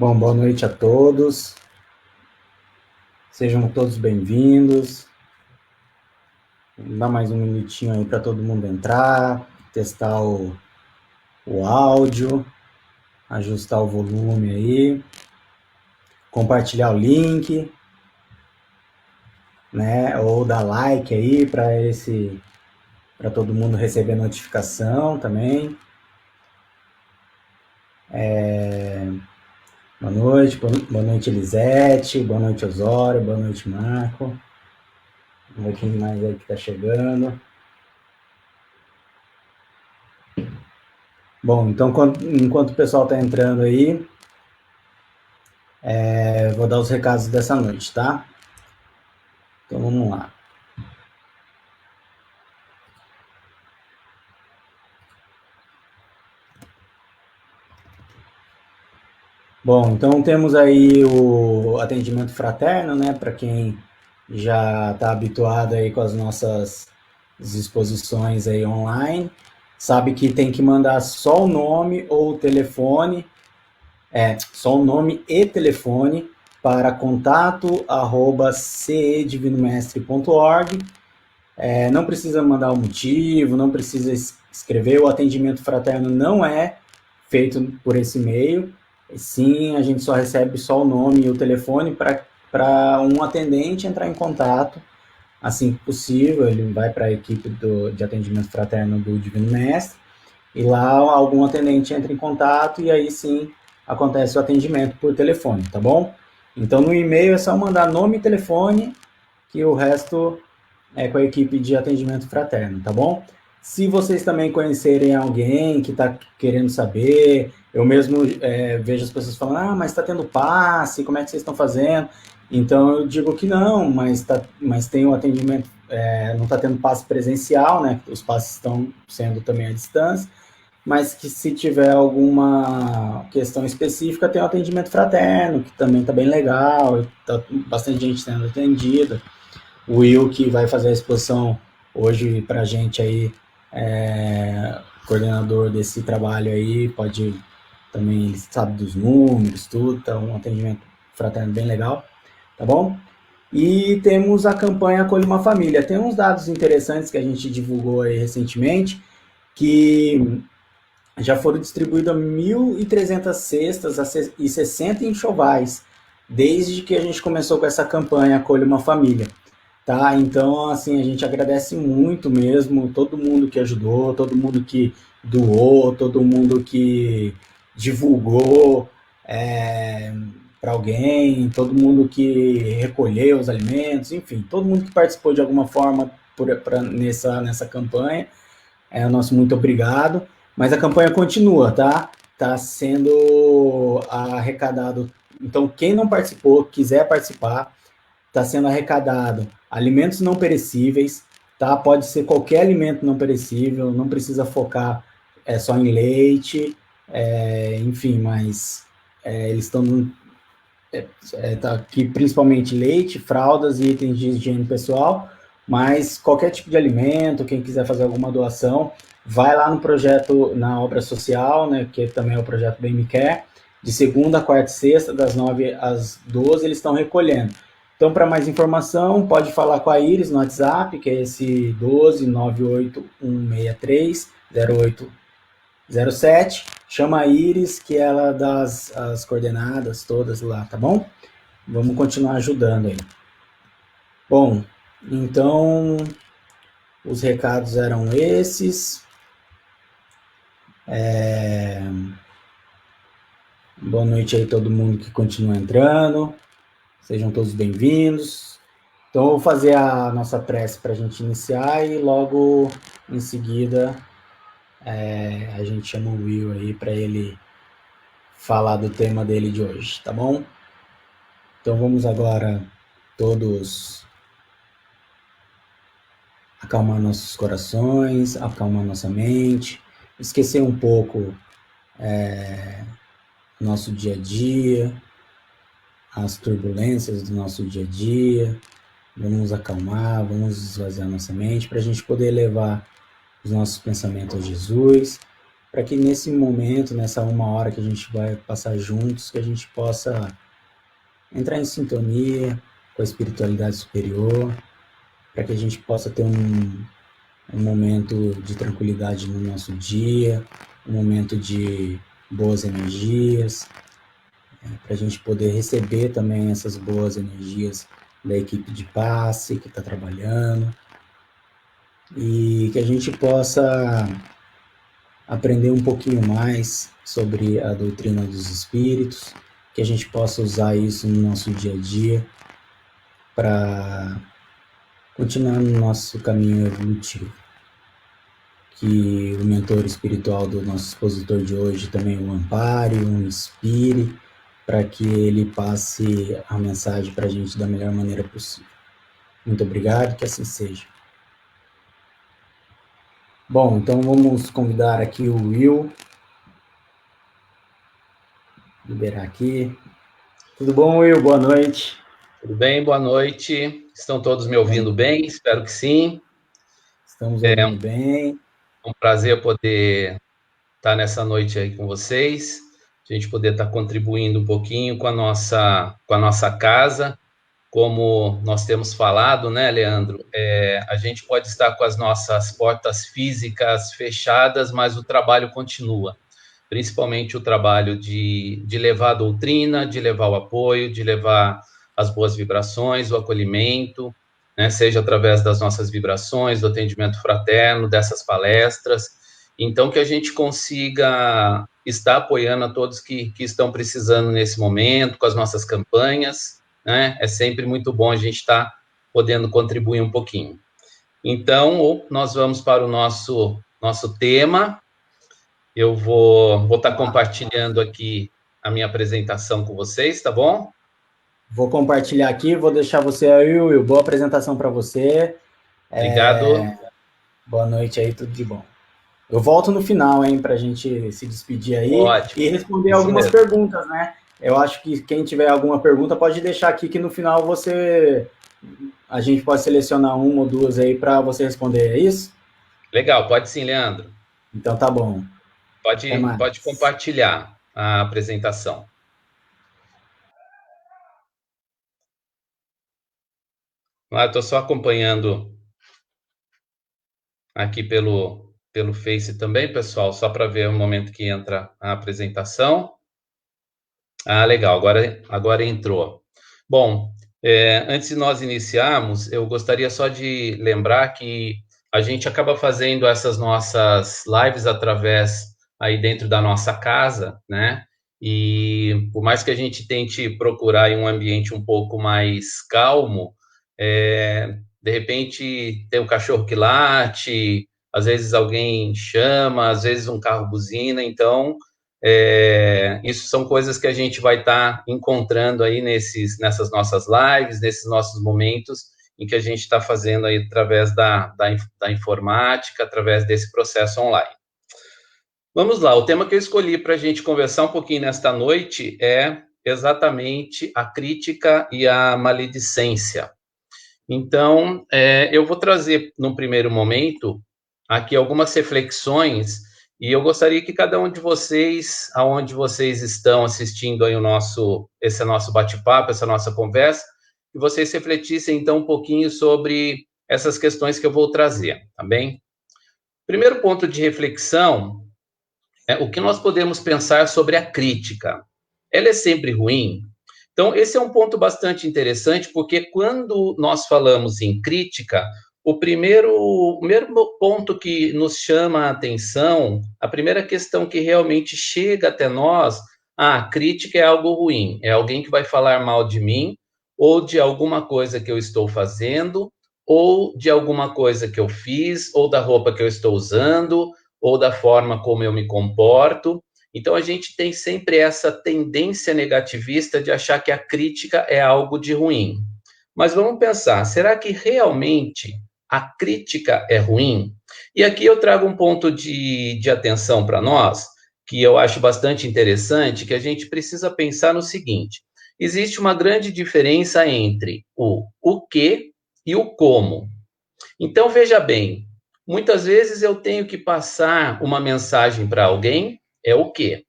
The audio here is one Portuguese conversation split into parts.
Bom, boa noite a todos. Sejam todos bem-vindos. Vou dar mais um minutinho aí para todo mundo entrar, testar o áudio, ajustar o volume aí, compartilhar o link, né? Ou dar like aí para todo mundo receber notificação também. Boa noite Elisete, boa noite Osório, boa noite Marco. Vamos ver quem mais aí que está chegando. Bom, então enquanto o pessoal está entrando aí, vou dar os recados dessa noite, tá? Então vamos lá. Bom, então temos aí o atendimento fraterno, né? Para quem já está habituado aí com as nossas exposições aí online, sabe que tem que mandar só o nome ou o telefone, só o nome e telefone para contato@cedivinomestre.org. Não precisa mandar o motivo, não precisa escrever, o atendimento fraterno não é feito por esse e-mail. Sim, a gente só recebe só o nome e o telefone para um atendente entrar em contato assim que possível. Ele vai para a equipe de atendimento fraterno do Divino Mestre e lá algum atendente entra em contato e aí sim acontece o atendimento por telefone, tá bom? Então no e-mail é só mandar nome e telefone, que o resto é com a equipe de atendimento fraterno, tá bom? Se vocês também conhecerem alguém que está querendo saber, eu mesmo vejo as pessoas falando, mas está tendo passe, como é que vocês estão fazendo? Então eu digo que não, mas tem o atendimento, não está tendo passe presencial, né? Os passes estão sendo também à distância, mas que se tiver alguma questão específica, tem o atendimento fraterno, que também está bem legal, está bastante gente sendo atendida. O Will, que vai fazer a exposição hoje para a gente aí, coordenador desse trabalho aí, pode também, ele sabe dos números, tudo, tá um atendimento fraterno bem legal, tá bom? E temos a campanha Acolhe uma Família. Tem uns dados interessantes que a gente divulgou aí recentemente, que já foram distribuídas 1.300 cestas e 60 enxovais, desde que a gente começou com essa campanha Acolhe uma Família. Tá, então assim, a gente agradece muito mesmo, todo mundo que ajudou, todo mundo que doou, todo mundo que divulgou para alguém, todo mundo que recolheu os alimentos, enfim, todo mundo que participou de alguma forma nessa campanha, o nosso muito obrigado. Mas a campanha continua, tá? Tá sendo arrecadado. Então, quem não participou, quiser participar, está sendo arrecadado alimentos não perecíveis, tá? Pode ser qualquer alimento não perecível, não precisa focar só em leite, enfim, mas eles estão tá aqui principalmente leite, fraldas e itens de higiene pessoal, mas qualquer tipo de alimento, quem quiser fazer alguma doação, vai lá no projeto, na obra social, né, que também é o projeto Bem Me Quer, de segunda, quarta e sexta, das 9 às 12, eles estão recolhendo. Então, para mais informação, pode falar com a Iris no WhatsApp, que é esse 12 98163 0807. Chama a Iris, que ela dá as coordenadas todas lá, tá bom? Vamos continuar ajudando aí. Bom, então, os recados eram esses. Boa noite aí todo mundo que continua entrando. Sejam todos bem-vindos. Então, eu vou fazer a nossa prece para a gente iniciar e logo em seguida a gente chama o Will aí para ele falar do tema dele de hoje, tá bom? Então, vamos agora todos acalmar nossos corações, acalmar nossa mente, esquecer um pouco nosso dia a dia, as turbulências do nosso dia a dia. Vamos nos acalmar, vamos esvaziar nossa mente para a gente poder levar os nossos pensamentos a Jesus para que nesse momento, nessa 1 hora que a gente vai passar juntos, que a gente possa entrar em sintonia com a espiritualidade superior, para que a gente possa ter um momento de tranquilidade no nosso dia, um momento de boas energias, para a gente poder receber também essas boas energias da equipe de passe que está trabalhando, e que a gente possa aprender um pouquinho mais sobre a doutrina dos espíritos, que a gente possa usar isso no nosso dia a dia para continuar no nosso caminho evolutivo. Que o mentor espiritual do nosso expositor de hoje também o ampare, o inspire, para que ele passe a mensagem para a gente da melhor maneira possível. Muito obrigado, que assim seja. Bom, então vamos convidar aqui o Will. Liberar aqui. Tudo bom, Will? Boa noite. Tudo bem? Boa noite. Estão todos me ouvindo bem? Espero que sim. Estamos ouvindo bem. É um prazer poder estar nessa noite aí com vocês, a gente poder estar contribuindo um pouquinho com a nossa casa. Como nós temos falado, né, Leandro? A gente pode estar com as nossas portas físicas fechadas, mas o trabalho continua. Principalmente o trabalho de levar a doutrina, de levar o apoio, de levar as boas vibrações, o acolhimento, né, seja através das nossas vibrações, do atendimento fraterno, dessas palestras. Então, que a gente consiga estar apoiando a todos que estão precisando nesse momento, com as nossas campanhas, né? É sempre muito bom a gente estar podendo contribuir um pouquinho. Então, nós vamos para o nosso tema. Eu vou estar compartilhando aqui a minha apresentação com vocês, tá bom? Vou compartilhar aqui, vou deixar você aí, Will. Boa apresentação para você. Obrigado. Boa noite aí, tudo de bom. Eu volto no final, hein, para a gente se despedir aí. Ótimo. E responder Isso algumas mesmo. perguntas, né? Eu acho que quem tiver alguma pergunta pode deixar aqui que no final a gente pode selecionar 1 ou 2 aí para você responder, é isso? Legal, pode sim, Leandro. Então tá bom. Pode compartilhar a apresentação. Estou só acompanhando aqui pelo Face também, pessoal, só para ver o momento que entra a apresentação. Legal, agora entrou. Bom, antes de nós iniciarmos, eu gostaria só de lembrar que a gente acaba fazendo essas nossas lives através aí dentro da nossa casa, né? E por mais que a gente tente procurar em um ambiente um pouco mais calmo, de repente tem um cachorro que late, às vezes alguém chama, às vezes um carro buzina, então isso são coisas que a gente vai estar encontrando aí nessas nossas lives, nesses nossos momentos em que a gente está fazendo aí através da informática, através desse processo online. Vamos lá, o tema que eu escolhi para a gente conversar um pouquinho nesta noite é exatamente a crítica e a maledicência. Então, eu vou trazer, num primeiro momento, aqui algumas reflexões, e eu gostaria que cada um de vocês, aonde vocês estão assistindo aí esse nosso bate-papo, essa nossa conversa, que vocês refletissem, então, um pouquinho sobre essas questões que eu vou trazer, tá bem? Primeiro ponto de reflexão é o que nós podemos pensar sobre a crítica. Ela é sempre ruim? Então, esse é um ponto bastante interessante, porque quando nós falamos em crítica, o primeiro ponto que nos chama a atenção, a primeira questão que realmente chega até nós, a crítica é algo ruim, é alguém que vai falar mal de mim, ou de alguma coisa que eu estou fazendo, ou de alguma coisa que eu fiz, ou da roupa que eu estou usando, ou da forma como eu me comporto. Então, a gente tem sempre essa tendência negativista de achar que a crítica é algo de ruim. Mas vamos pensar, será que realmente a crítica é ruim? E aqui eu trago um ponto de atenção para nós, que eu acho bastante interessante, que a gente precisa pensar no seguinte: existe uma grande diferença entre o que e o como. Então, veja bem, Muitas vezes eu tenho que passar uma mensagem para alguém, é o quê?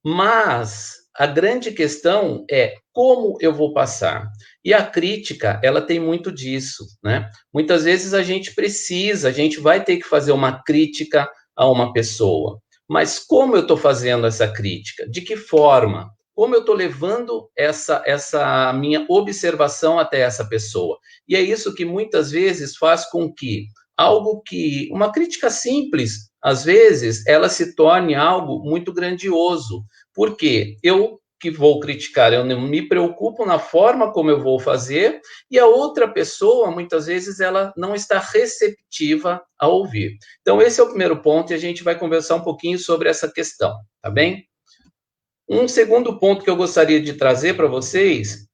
Mas a grande questão é como eu vou passar. E a crítica, ela tem muito disso, né? Muitas vezes a gente vai ter que fazer uma crítica a uma pessoa. Mas como eu estou fazendo essa crítica? De que forma? Como eu estou levando essa minha observação até essa pessoa? E é isso que muitas vezes faz com que uma crítica simples, às vezes, ela se torne algo muito grandioso. Porque eu que vou criticar, eu não me preocupo na forma como eu vou fazer, e a outra pessoa, muitas vezes, ela não está receptiva a ouvir. Então, esse é o primeiro ponto, e a gente vai conversar um pouquinho sobre essa questão, tá bem? Um segundo ponto que eu gostaria de trazer para vocês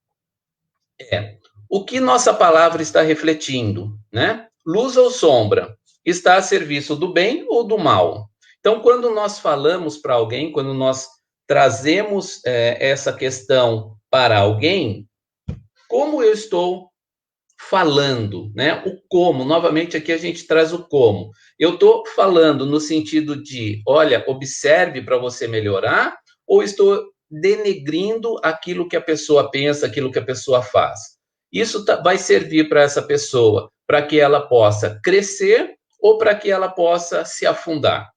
é o que nossa palavra está refletindo, né? Luz ou sombra? Está a serviço do bem ou do mal? Então, quando nós falamos para alguém, quando nós trazemos essa questão para alguém, como eu estou falando, né? O como, novamente aqui a gente traz o como. Eu estou falando no sentido de, olha, observe para você melhorar, ou estou denegrindo aquilo que a pessoa pensa, aquilo que a pessoa faz? Isso vai servir para essa pessoa, para que ela possa crescer ou para que ela possa se afundar,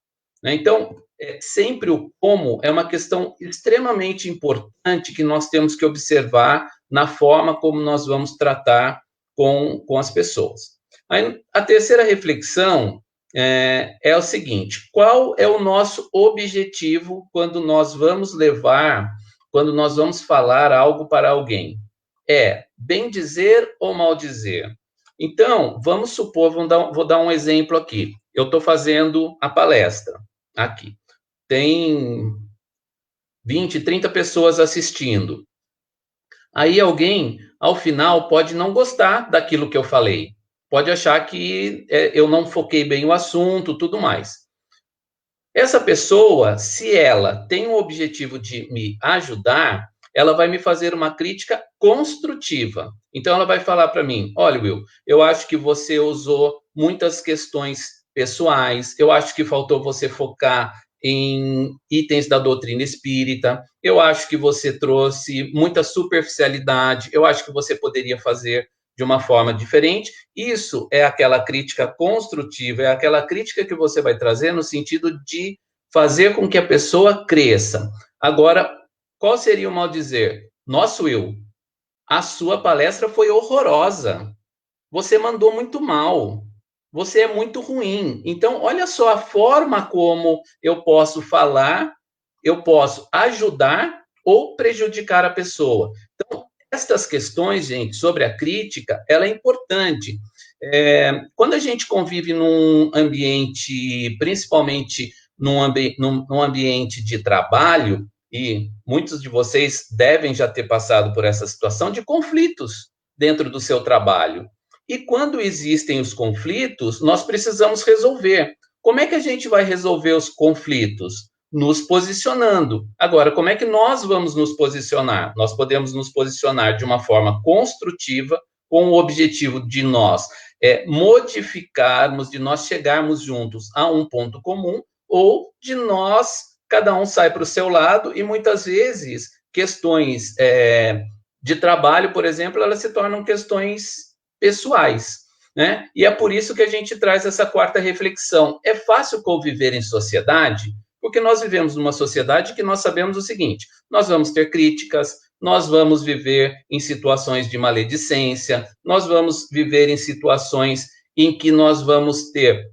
né? Então, sempre o como é uma questão extremamente importante que nós temos que observar na forma como nós vamos tratar com as pessoas. Aí, a terceira reflexão é o seguinte: qual é o nosso objetivo quando nós vamos falar algo para alguém? É bem dizer ou mal dizer? Então, vamos supor, vou dar um exemplo aqui. Eu estou fazendo a palestra aqui. Tem 20, 30 pessoas assistindo. Aí alguém, ao final, pode não gostar daquilo que eu falei. Pode achar que eu não foquei bem o assunto, tudo mais. Essa pessoa, se ela tem o objetivo de me ajudar, ela vai me fazer uma crítica construtiva. Então, ela vai falar para mim: olha, Will, eu acho que você usou muitas questões pessoais, eu acho que faltou você focar em itens da doutrina espírita, eu acho que você trouxe muita superficialidade, eu acho que você poderia fazer de uma forma diferente. Isso é aquela crítica construtiva, é aquela crítica que você vai trazer no sentido de fazer com que a pessoa cresça. Agora, qual seria o mal dizer? Nossa, Will, a sua palestra foi horrorosa. Você mandou muito mal. Você é muito ruim. Então, olha só a forma como eu posso falar, eu posso ajudar ou prejudicar a pessoa. Então, estas questões, gente, sobre a crítica, ela é importante. Quando a gente convive num ambiente, principalmente num ambiente de trabalho, e muitos de vocês devem já ter passado por essa situação de conflitos dentro do seu trabalho. E quando existem os conflitos, nós precisamos resolver. Como é que a gente vai resolver os conflitos? Nos posicionando. Agora, como é que nós vamos nos posicionar? Nós podemos nos posicionar de uma forma construtiva, com o objetivo de nós modificarmos, de nós chegarmos juntos a um ponto comum, ou de nós, cada um sai para o seu lado, e muitas vezes questões de trabalho, por exemplo, elas se tornam questões pessoais, né? E é por isso que a gente traz essa quarta reflexão. É fácil conviver em sociedade? Porque nós vivemos numa sociedade que nós sabemos o seguinte: nós vamos ter críticas, nós vamos viver em situações de maledicência, nós vamos viver em situações em que nós vamos ter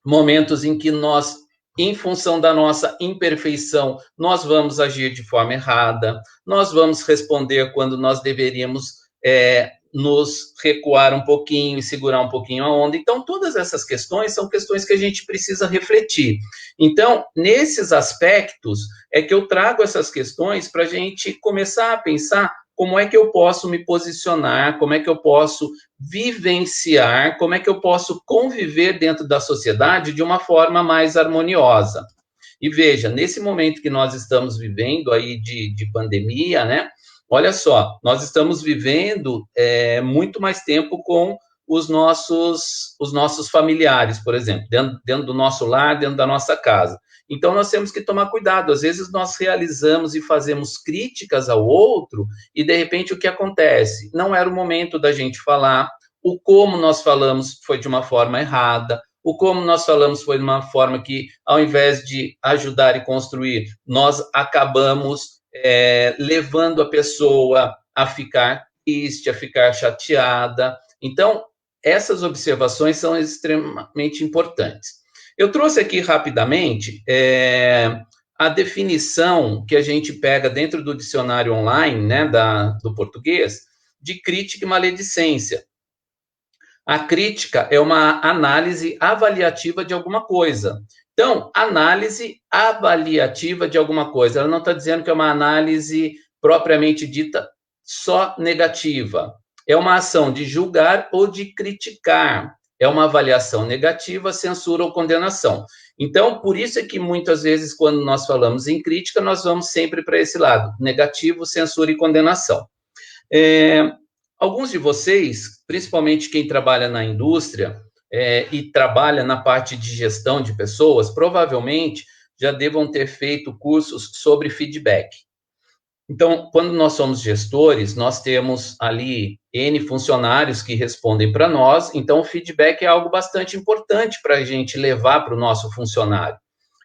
momentos em que nós, em função da nossa imperfeição, nós vamos agir de forma errada, nós vamos responder quando nós deveríamos nos recuar um pouquinho e segurar um pouquinho a onda. Então, todas essas questões são questões que a gente precisa refletir. Então, nesses aspectos, é que eu trago essas questões para a gente começar a pensar como é que eu posso me posicionar, como é que eu posso vivenciar, como é que eu posso conviver dentro da sociedade de uma forma mais harmoniosa. E veja, nesse momento que nós estamos vivendo aí de pandemia, né? Olha só, nós estamos vivendo muito mais tempo com os nossos familiares, por exemplo, dentro do nosso lar, dentro da nossa casa. Então, nós temos que tomar cuidado. Às vezes, nós realizamos e fazemos críticas ao outro e, de repente, o que acontece? Não era o momento da gente falar, o como nós falamos foi de uma forma errada, o como nós falamos foi de uma forma que, ao invés de ajudar e construir, nós acabamos levando a pessoa a ficar triste, a ficar chateada. Então, essas observações são extremamente importantes. Eu trouxe aqui rapidamente a definição que a gente pega dentro do dicionário online, né, do português, de crítica e maledicência. A crítica é uma análise avaliativa de alguma coisa. Então, análise avaliativa de alguma coisa. Ela não está dizendo que é uma análise propriamente dita só negativa. É uma ação de julgar ou de criticar. É uma avaliação negativa, censura ou condenação. Então, por isso é que muitas vezes, quando nós falamos em crítica, nós vamos sempre para esse lado, negativo, censura e condenação. Alguns de vocês, principalmente quem trabalha na indústria e trabalha na parte de gestão de pessoas, provavelmente já devam ter feito cursos sobre feedback. Então, quando nós somos gestores, nós temos ali N funcionários que respondem para nós, então o feedback é algo bastante importante para a gente levar para o nosso funcionário.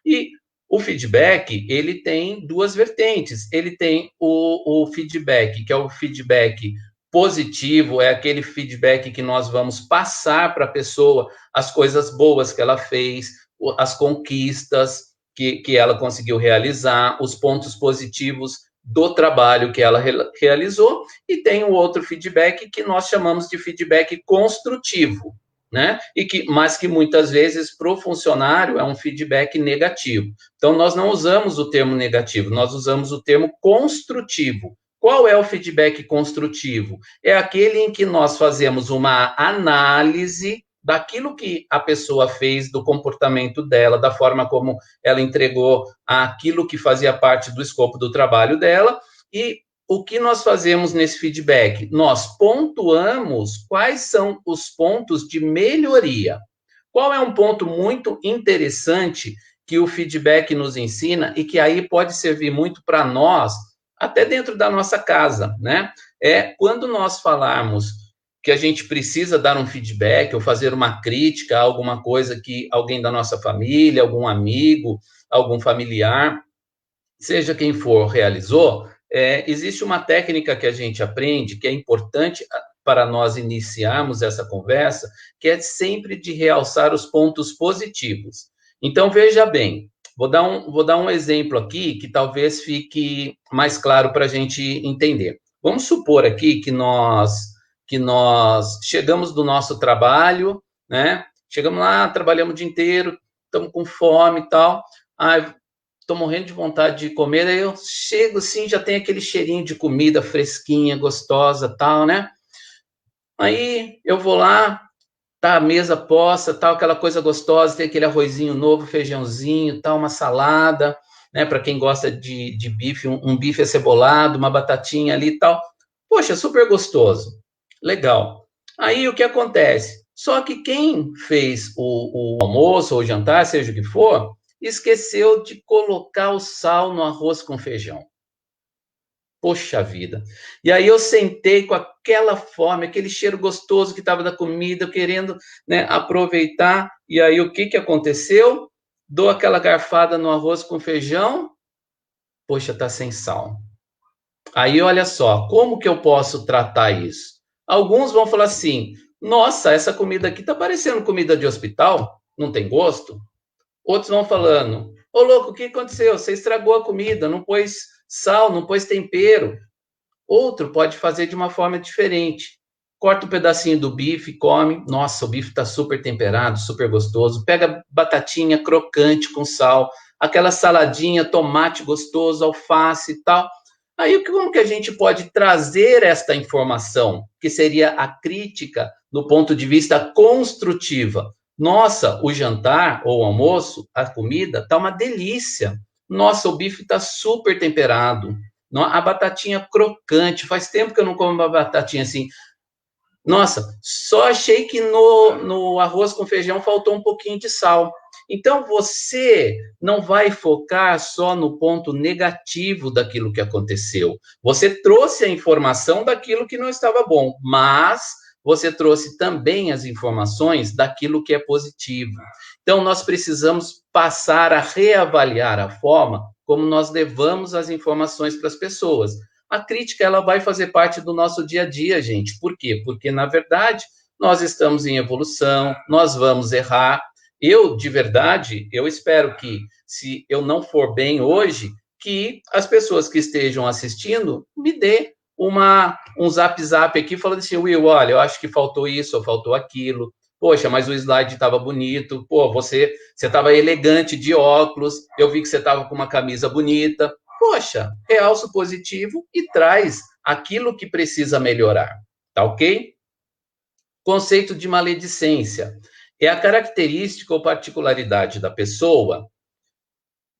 E o feedback, ele tem duas vertentes. Ele tem o feedback, que é o feedback positivo, é aquele feedback que nós vamos passar para a pessoa as coisas boas que ela fez, as conquistas que ela conseguiu realizar, os pontos positivos do trabalho que ela realizou, e tem o outro feedback que nós chamamos de feedback construtivo, né? Mas que muitas vezes para o funcionário é um feedback negativo. Então, nós não usamos o termo negativo, nós usamos o termo construtivo. Qual é o feedback construtivo? É aquele em que nós fazemos uma análise daquilo que a pessoa fez, do comportamento dela, da forma como ela entregou aquilo que fazia parte do escopo do trabalho dela, e o que nós fazemos nesse feedback? Nós pontuamos quais são os pontos de melhoria. Qual é um ponto muito interessante que o feedback nos ensina e que aí pode servir muito para nós, até dentro da nossa casa, né? É quando nós falarmos que a gente precisa dar um feedback ou fazer uma crítica a alguma coisa que alguém da nossa família, algum amigo, algum familiar, seja quem for, realizou, existe uma técnica que a gente aprende que é importante para nós iniciarmos essa conversa, que é sempre de realçar os pontos positivos. Então, veja bem, vou dar um exemplo aqui que talvez fique mais claro para a gente entender. Vamos supor aqui que nós chegamos do nosso trabalho, né? Chegamos lá, trabalhamos o dia inteiro, estamos com fome e tal. Estou morrendo de vontade de comer, aí eu chego assim, já tem aquele cheirinho de comida fresquinha, gostosa, tal, né? Aí eu vou lá, tá a mesa posta, tal, aquela coisa gostosa, tem aquele arrozinho novo, feijãozinho, tal, uma salada, né? Para quem gosta de bife, um bife acebolado, uma batatinha ali e tal. Poxa, super gostoso. Legal. Aí o que acontece? Só que quem fez o almoço ou o jantar, seja o que for, esqueceu de colocar o sal no arroz com feijão. Poxa vida. E aí eu sentei com aquela fome, aquele cheiro gostoso que estava da comida, querendo, né, aproveitar. E aí o que aconteceu? Dou aquela garfada no arroz com feijão. Poxa, tá sem sal. Aí olha só, como que eu posso tratar isso? Alguns vão falar assim: nossa, essa comida aqui tá parecendo comida de hospital, não tem gosto. Outros vão falando: ô louco, o que aconteceu? Você estragou a comida, não pôs sal, não pôs tempero. Outro pode fazer de uma forma diferente. Corta um pedacinho do bife, come. Nossa, o bife tá super temperado, super gostoso. Pega batatinha crocante com sal, aquela saladinha, tomate gostoso, alface e tal. Aí, como que a gente pode trazer esta informação, que seria a crítica do ponto de vista construtiva? Nossa, o jantar ou o almoço, a comida, tá uma delícia. Nossa, o bife tá super temperado. A batatinha crocante. Faz tempo que eu não como uma batatinha assim. Nossa, só achei que no arroz com feijão faltou um pouquinho de sal. Então, você não vai focar só no ponto negativo daquilo que aconteceu. Você trouxe a informação daquilo que não estava bom, mas você trouxe também as informações daquilo que é positivo. Então, nós precisamos passar a reavaliar a forma como nós levamos as informações para as pessoas. A crítica, ela vai fazer parte do nosso dia a dia, gente. Por quê? Porque, na verdade, nós estamos em evolução, nós vamos errar. Eu, de verdade, eu espero que, se eu não for bem hoje, que as pessoas que estejam assistindo me dê um zap aqui falando assim, Will, olha, eu acho que faltou isso ou faltou aquilo. Poxa, mas o slide estava bonito. Pô, você estava elegante de óculos. Eu vi que você estava com uma camisa bonita. Poxa, realça o positivo e traz aquilo que precisa melhorar. Tá ok? Conceito de maledicência. É a característica ou particularidade da pessoa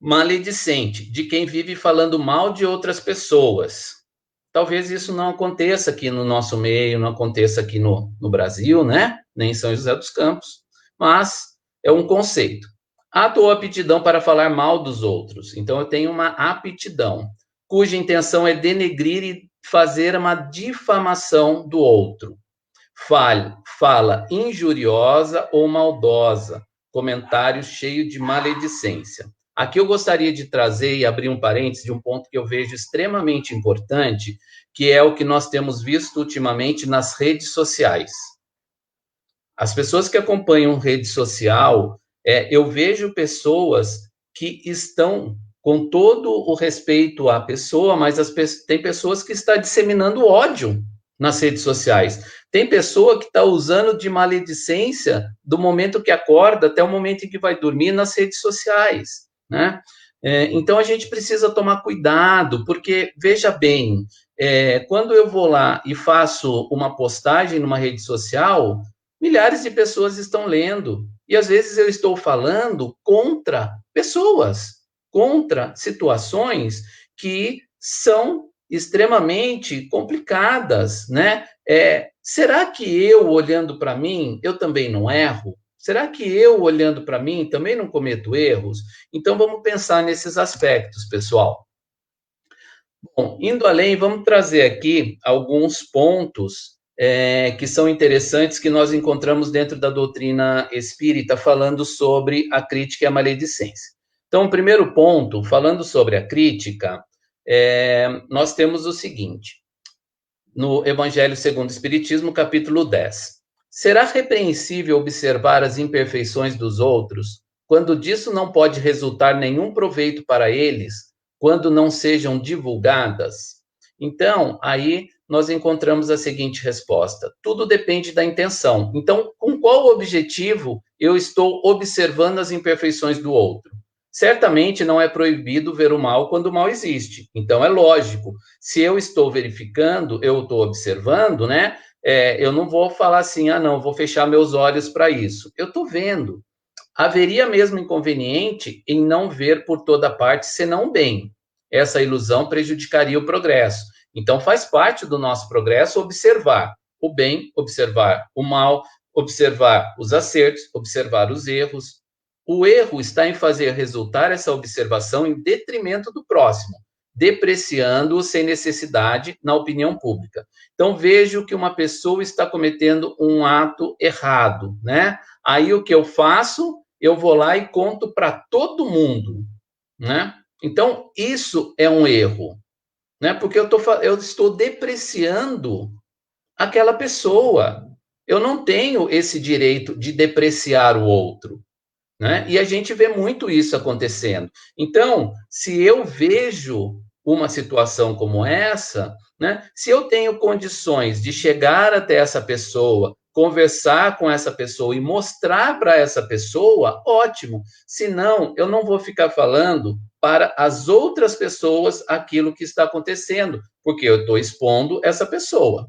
maledicente, de quem vive falando mal de outras pessoas. Talvez isso não aconteça aqui no nosso meio, não aconteça aqui no Brasil, né? Nem em São José dos Campos, mas é um conceito. Ato ou aptidão para falar mal dos outros. Então, eu tenho uma aptidão, cuja intenção é denegrir e fazer uma difamação do outro. Fala injuriosa ou maldosa, comentário cheio de maledicência. Aqui eu gostaria de trazer e abrir um parênteses de um ponto que eu vejo extremamente importante, que é o que nós temos visto ultimamente nas redes sociais. As pessoas que acompanham rede social, eu vejo pessoas que estão com todo o respeito à pessoa, mas tem pessoas que estão disseminando ódio nas redes sociais. Tem pessoa que está usando de maledicência do momento que acorda até o momento em que vai dormir nas redes sociais, né? Então, a gente precisa tomar cuidado, porque, veja bem, quando eu vou lá e faço uma postagem numa rede social, milhares de pessoas estão lendo, e às vezes eu estou falando contra pessoas, contra situações que são extremamente complicadas, né? Será que eu, olhando para mim, eu também não erro? Será que eu, olhando para mim, também não cometo erros? Então, vamos pensar nesses aspectos, pessoal. Bom, indo além, vamos trazer aqui alguns pontos que são interessantes que nós encontramos dentro da doutrina espírita, falando sobre a crítica e a maledicência. Então, o primeiro ponto, falando sobre a crítica, nós temos o seguinte, no Evangelho segundo o Espiritismo, capítulo 10. Será repreensível observar as imperfeições dos outros, quando disso não pode resultar nenhum proveito para eles, quando não sejam divulgadas? Então, aí nós encontramos a seguinte resposta: tudo depende da intenção. Então, com qual objetivo eu estou observando as imperfeições do outro? Certamente não é proibido ver o mal quando o mal existe. Então, é lógico, se eu estou verificando, eu estou observando, né? Eu não vou falar assim, não, vou fechar meus olhos para isso. Eu estou vendo. Haveria mesmo inconveniente em não ver por toda parte, senão bem. Essa ilusão prejudicaria o progresso. Então, faz parte do nosso progresso observar o bem, observar o mal, observar os acertos, observar os erros. O erro está em fazer resultar essa observação em detrimento do próximo, depreciando-o sem necessidade na opinião pública. Então, vejo que uma pessoa está cometendo um ato errado, né? Aí, o que eu faço? Eu vou lá e conto para todo mundo, né? Então, isso é um erro, né? Porque eu estou depreciando aquela pessoa. Eu não tenho esse direito de depreciar o outro, né? E a gente vê muito isso acontecendo. Então, se eu vejo uma situação como essa, né? Se eu tenho condições de chegar até essa pessoa, conversar com essa pessoa e mostrar para essa pessoa, ótimo. Se não, eu não vou ficar falando para as outras pessoas aquilo que está acontecendo, porque eu estou expondo essa pessoa.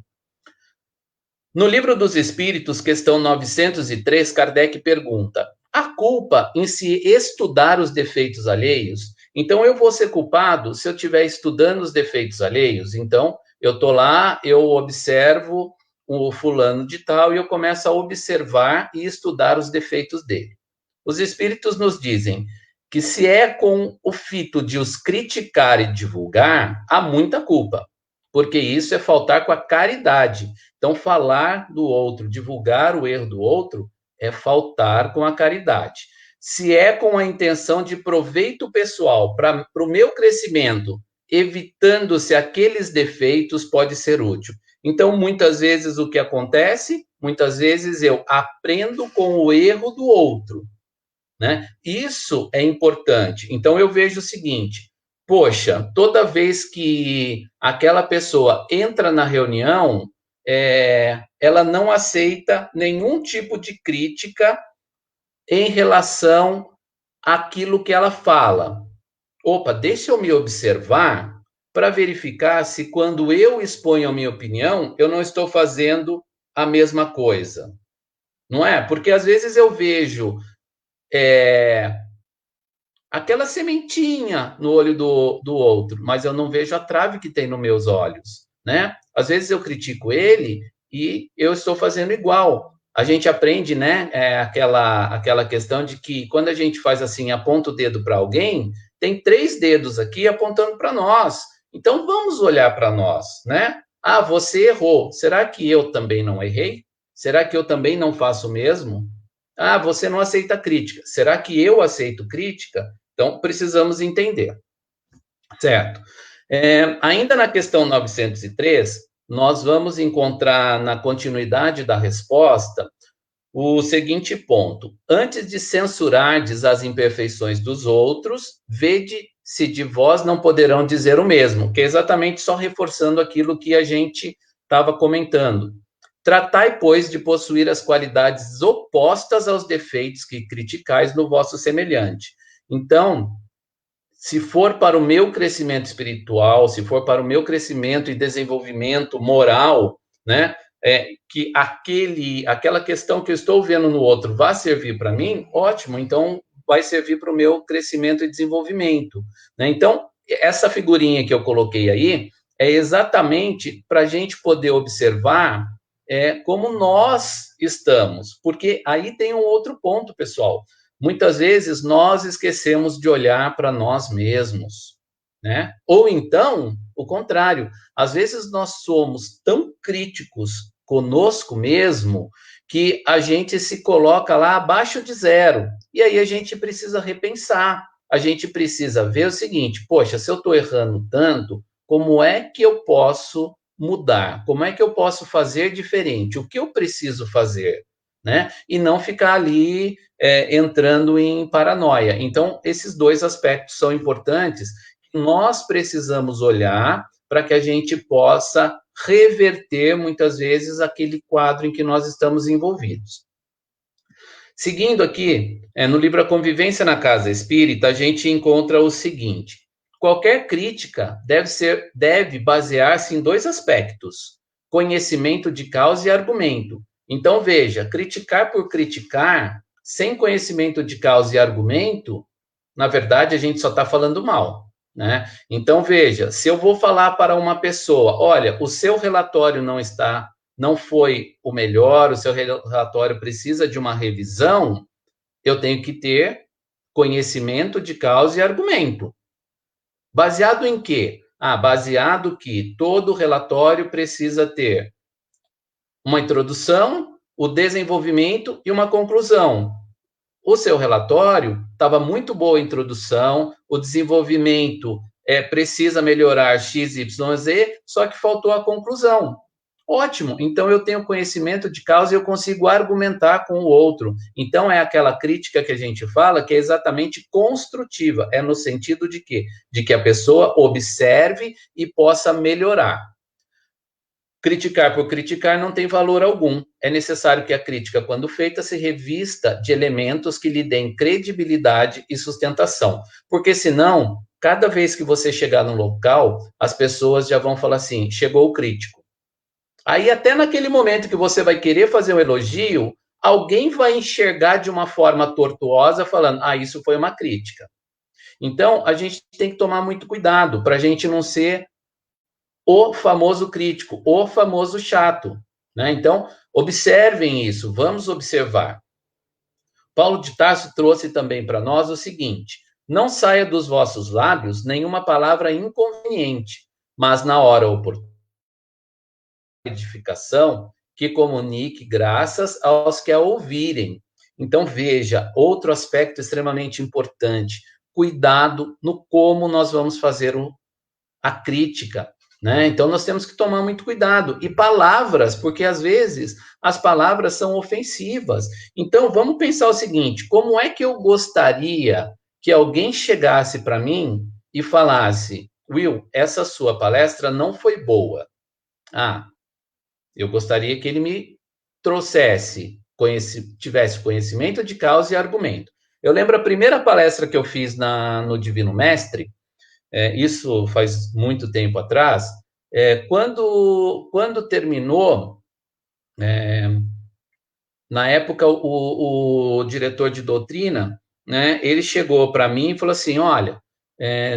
No Livro dos Espíritos, questão 903, Kardec pergunta: a culpa em se estudar os defeitos alheios? Então, eu vou ser culpado se eu estiver estudando os defeitos alheios? Então, eu estou lá, eu observo o fulano de tal e eu começo a observar e estudar os defeitos dele. Os espíritos nos dizem que se é com o fito de os criticar e divulgar, há muita culpa, porque isso é faltar com a caridade. Então, falar do outro, divulgar o erro do outro, é faltar com a caridade. Se é com a intenção de proveito pessoal para o meu crescimento, evitando-se aqueles defeitos, pode ser útil. Então, muitas vezes o que acontece? Muitas vezes eu aprendo com o erro do outro, né? Isso é importante. Então, eu vejo o seguinte: poxa, toda vez que aquela pessoa entra na reunião, ela não aceita nenhum tipo de crítica em relação àquilo que ela fala. Opa, deixa eu me observar para verificar se quando eu exponho a minha opinião, eu não estou fazendo a mesma coisa. Não é? Porque às vezes eu vejo aquela sementinha no olho do outro, mas eu não vejo a trave que tem nos meus olhos, né? Às vezes eu critico ele e eu estou fazendo igual. A gente aprende, né, aquela questão de que quando a gente faz assim, aponta o dedo para alguém, tem 3 dedos aqui apontando para nós. Então vamos olhar para nós, né? Ah, você errou. Será que eu também não errei? Será que eu também não faço o mesmo? Ah, você não aceita crítica. Será que eu aceito crítica? Então, precisamos entender. Certo. Ainda na questão 903, nós vamos encontrar na continuidade da resposta o seguinte ponto: antes de censurardes as imperfeições dos outros, vede se de vós não poderão dizer o mesmo, que é exatamente só reforçando aquilo que a gente estava comentando. Tratai, pois, de possuir as qualidades opostas aos defeitos que criticais no vosso semelhante. Então, se for para o meu crescimento espiritual, se for para o meu crescimento e desenvolvimento moral, né, que aquela questão que eu estou vendo no outro vai servir para mim, ótimo, então vai servir para o meu crescimento e desenvolvimento, né? Então, essa figurinha que eu coloquei aí é exatamente para a gente poder observar como nós estamos, porque aí tem um outro ponto, pessoal. Muitas vezes nós esquecemos de olhar para nós mesmos, né? Ou então, o contrário, às vezes nós somos tão críticos conosco mesmo que a gente se coloca lá abaixo de 0. E aí a gente precisa repensar. A gente precisa ver o seguinte: poxa, se eu estou errando tanto, como é que eu posso mudar? Como é que eu posso fazer diferente? O que eu preciso fazer? Né? E não ficar ali entrando em paranoia. Então, esses 2 aspectos são importantes. Nós precisamos olhar para que a gente possa reverter, muitas vezes, aquele quadro em que nós estamos envolvidos. Seguindo aqui, no livro A Convivência na Casa Espírita, a gente encontra o seguinte: qualquer crítica deve basear-se em 2 aspectos: conhecimento de causa e argumento. Então, veja, criticar por criticar, sem conhecimento de causa e argumento, na verdade, a gente só está falando mal, né? Então, veja, se eu vou falar para uma pessoa: olha, o seu relatório não foi o melhor, o seu relatório precisa de uma revisão, eu tenho que ter conhecimento de causa e argumento. Baseado em quê? Baseado que todo relatório precisa ter uma introdução, o desenvolvimento e uma conclusão. O seu relatório estava muito boa a introdução, o desenvolvimento precisa melhorar X, Y, Z, só que faltou a conclusão. Ótimo, então eu tenho conhecimento de causa e eu consigo argumentar com o outro. Então é aquela crítica que a gente fala que é exatamente construtiva, é no sentido de quê? De que a pessoa observe e possa melhorar. Criticar por criticar não tem valor algum. É necessário que a crítica, quando feita, se revista de elementos que lhe deem credibilidade e sustentação. Porque senão, cada vez que você chegar no local, as pessoas já vão falar assim: chegou o crítico. Aí, até naquele momento que você vai querer fazer um elogio, alguém vai enxergar de uma forma tortuosa, falando: isso foi uma crítica. Então, a gente tem que tomar muito cuidado para a gente não ser o famoso crítico, o famoso chato, né? Então, observem isso, vamos observar. Paulo de Tarso trouxe também para nós o seguinte: não saia dos vossos lábios nenhuma palavra inconveniente, mas na hora oportuna, edificação, que comunique graças aos que a ouvirem. Então, veja, outro aspecto extremamente importante: cuidado no como nós vamos fazer a crítica, né? Então, nós temos que tomar muito cuidado. E palavras, porque às vezes as palavras são ofensivas. Então, vamos pensar o seguinte: como é que eu gostaria que alguém chegasse para mim e falasse, Will, essa sua palestra não foi boa. Ah, eu gostaria que ele me trouxesse, tivesse conhecimento de causa e argumento. Eu lembro a primeira palestra que eu fiz no Divino Mestre, isso faz muito tempo atrás, quando terminou, na época, o diretor de doutrina, né, ele chegou para mim e falou assim, olha,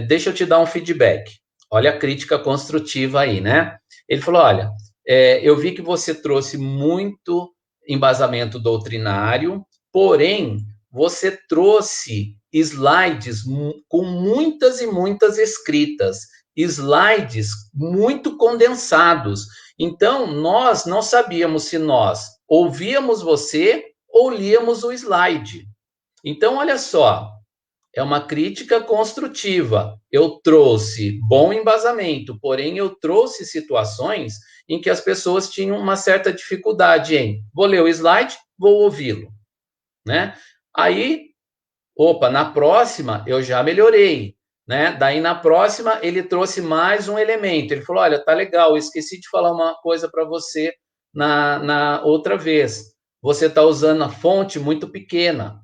deixa eu te dar um feedback. Olha a crítica construtiva aí, né? Ele falou, olha, eu vi que você trouxe muito embasamento doutrinário, porém, você trouxe slides com muitas e muitas escritas, slides muito condensados. Então, nós não sabíamos se nós ouvíamos você ou líamos o slide. Então, olha só, é uma crítica construtiva. Eu trouxe bom embasamento, porém eu trouxe situações em que as pessoas tinham uma certa dificuldade em vou ler o slide, vou ouvi-lo, né? Aí, na próxima eu já melhorei, né? Daí na próxima ele trouxe mais um elemento. Ele falou: olha, tá legal, eu esqueci de falar uma coisa para você na outra vez. Você está usando a fonte muito pequena.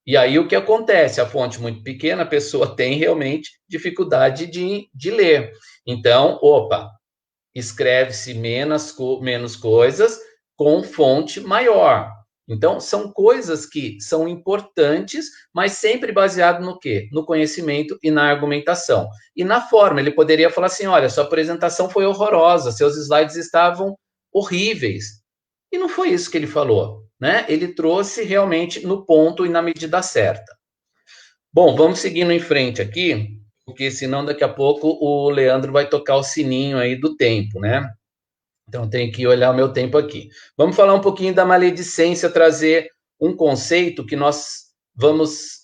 E aí o que acontece? A fonte muito pequena, a pessoa tem realmente dificuldade de ler. Então, escreve-se menos coisas com fonte maior. Então, são coisas que são importantes, mas sempre baseado no quê? No conhecimento e na argumentação. E na forma, ele poderia falar assim, olha, sua apresentação foi horrorosa, seus slides estavam horríveis. E não foi isso que ele falou, né? Ele trouxe realmente no ponto e na medida certa. Bom, vamos seguindo em frente aqui, porque senão daqui a pouco o Leandro vai tocar o sininho aí do tempo, né? Então tem que olhar o meu tempo aqui. Vamos falar um pouquinho da maledicência, trazer um conceito que nós vamos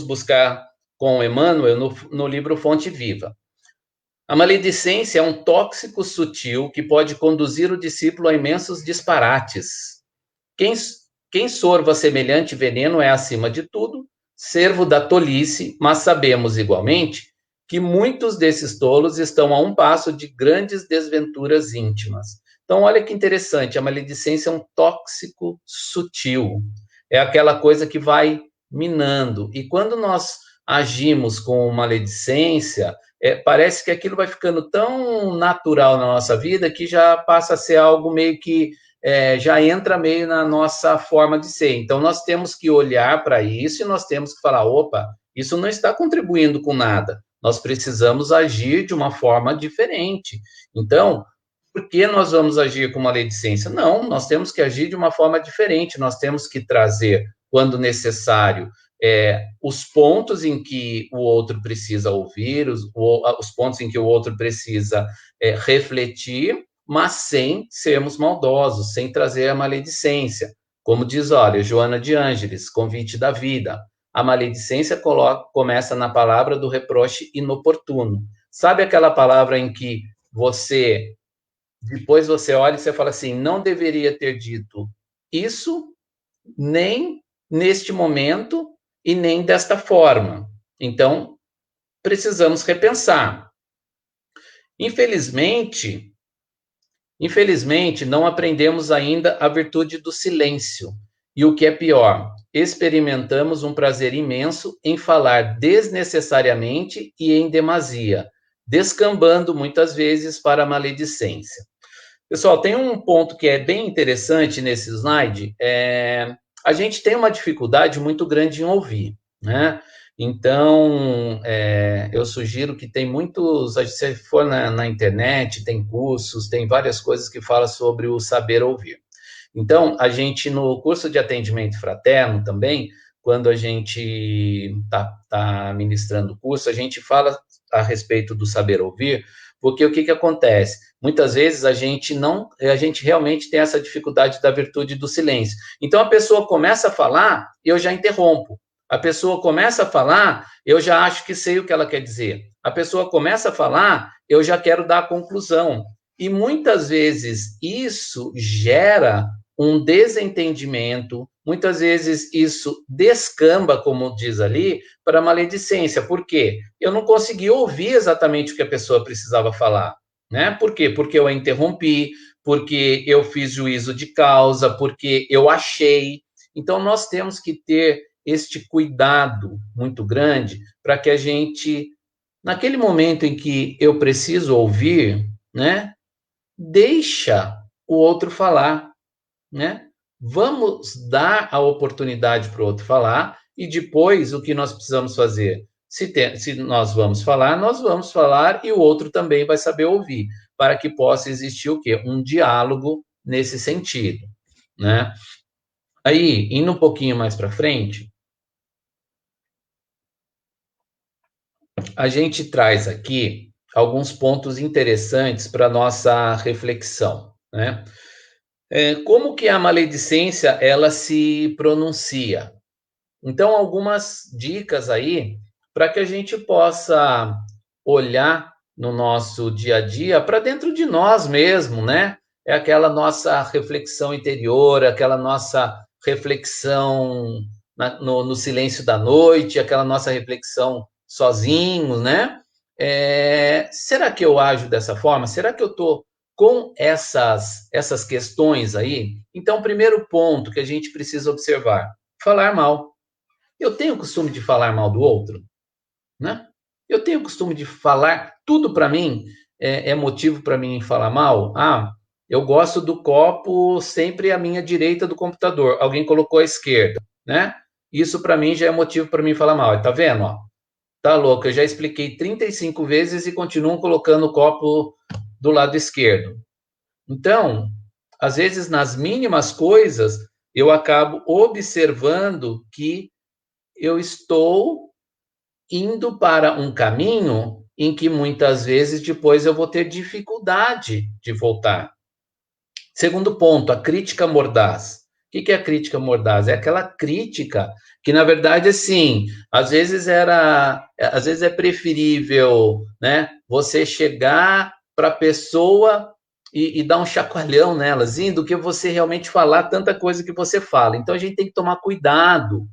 buscar com Emmanuel no livro Fonte Viva. A maledicência é um tóxico sutil que pode conduzir o discípulo a imensos disparates. Quem sorva semelhante veneno é, acima de tudo, servo da tolice, mas sabemos igualmente que muitos desses tolos estão a um passo de grandes desventuras íntimas. Então, olha que interessante, a maledicência é um tóxico sutil. É aquela coisa que vai minando. E quando nós agimos com maledicência, parece que aquilo vai ficando tão natural na nossa vida que já passa a ser algo meio que já entra meio na nossa forma de ser. Então, nós temos que olhar para isso e nós temos que falar, isso não está contribuindo com nada. Nós precisamos agir de uma forma diferente. Então, por que nós vamos agir com maledicência? Não, nós temos que agir de uma forma diferente. Nós temos que trazer, quando necessário, os pontos em que o outro precisa ouvir, os pontos em que o outro precisa refletir, mas sem sermos maldosos, sem trazer a maledicência. Como diz, olha, Joana de Ângeles, Convite da Vida. A maledicência começa na palavra do reproche inoportuno. Sabe aquela palavra em que depois você olha e você fala assim, não deveria ter dito isso, nem neste momento e nem desta forma. Então, precisamos repensar. Infelizmente, não aprendemos ainda a virtude do silêncio. E o que é pior, experimentamos um prazer imenso em falar desnecessariamente e em demasia, descambando muitas vezes para a maledicência. Pessoal, tem um ponto que é bem interessante nesse slide. A gente tem uma dificuldade muito grande em ouvir, né? Então, eu sugiro que tem muitos, se você for na internet, tem cursos, tem várias coisas que falam sobre o saber ouvir. Então, a gente, no curso de atendimento fraterno também, quando a gente tá ministrando o curso, a gente fala a respeito do saber ouvir, porque o que acontece? Muitas vezes a gente realmente tem essa dificuldade da virtude do silêncio. Então, a pessoa começa a falar e eu já interrompo. A pessoa começa a falar, eu já acho que sei o que ela quer dizer. A pessoa começa a falar, eu já quero dar a conclusão. E muitas vezes isso gera um desentendimento, muitas vezes isso descamba, como diz ali, para maledicência. Por quê? Eu não consegui ouvir exatamente o que a pessoa precisava falar, né? Por quê? Porque eu a interrompi, porque eu fiz juízo de causa, porque eu achei. Então, nós temos que ter este cuidado muito grande para que a gente, naquele momento em que eu preciso ouvir, né, deixa o outro falar, né? Vamos dar a oportunidade para o outro falar e depois o que nós precisamos fazer? Se nós vamos falar e o outro também vai saber ouvir, para que possa existir o quê? Um diálogo nesse sentido, né? Aí, indo um pouquinho mais para frente, a gente traz aqui alguns pontos interessantes para nossa reflexão, né? Como que a maledicência ela se pronuncia? Então, algumas dicas aí para que a gente possa olhar no nosso dia a dia para dentro de nós mesmo, né? É aquela nossa reflexão interior, aquela nossa reflexão no silêncio da noite, aquela nossa reflexão sozinho, né? Será que eu ajo dessa forma? Será que eu estou com essas questões aí? Então, o primeiro ponto que a gente precisa observar, falar mal. Eu tenho o costume de falar mal do outro, né? Eu tenho o costume de falar tudo para mim é motivo para mim falar mal. Ah, eu gosto do copo sempre à minha direita do computador. Alguém colocou à esquerda, né? Isso para mim já é motivo para mim falar mal. Tá vendo? Ó? Tá louco? Eu já expliquei 35 vezes e continuam colocando o copo do lado esquerdo. Então, às vezes nas mínimas coisas eu acabo observando que eu estou indo para um caminho em que muitas vezes depois eu vou ter dificuldade de voltar. Segundo ponto, a crítica mordaz. O que é a crítica mordaz? É aquela crítica que, na verdade, assim, às vezes é preferível, né, você chegar para a pessoa e dar um chacoalhão nelas, do que você realmente falar tanta coisa que você fala. Então, a gente tem que tomar cuidado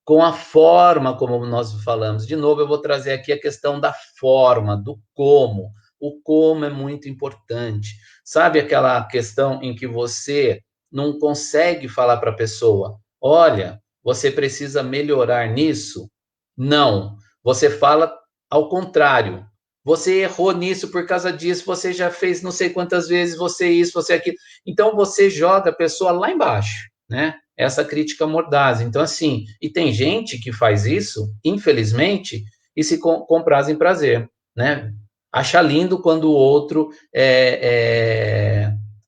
com a forma como nós falamos. De novo, eu vou trazer aqui a questão da forma, do como. O como é muito importante. Sabe aquela questão em que você não consegue falar para a pessoa, olha, você precisa melhorar nisso? Não. Você fala ao contrário. Você errou nisso por causa disso, você já fez não sei quantas vezes, você isso, você aquilo. Então, você joga a pessoa lá embaixo, né? Essa crítica mordaz. Então, assim, e tem gente que faz isso, infelizmente, e se compraz em prazer, né? Acha lindo quando o outro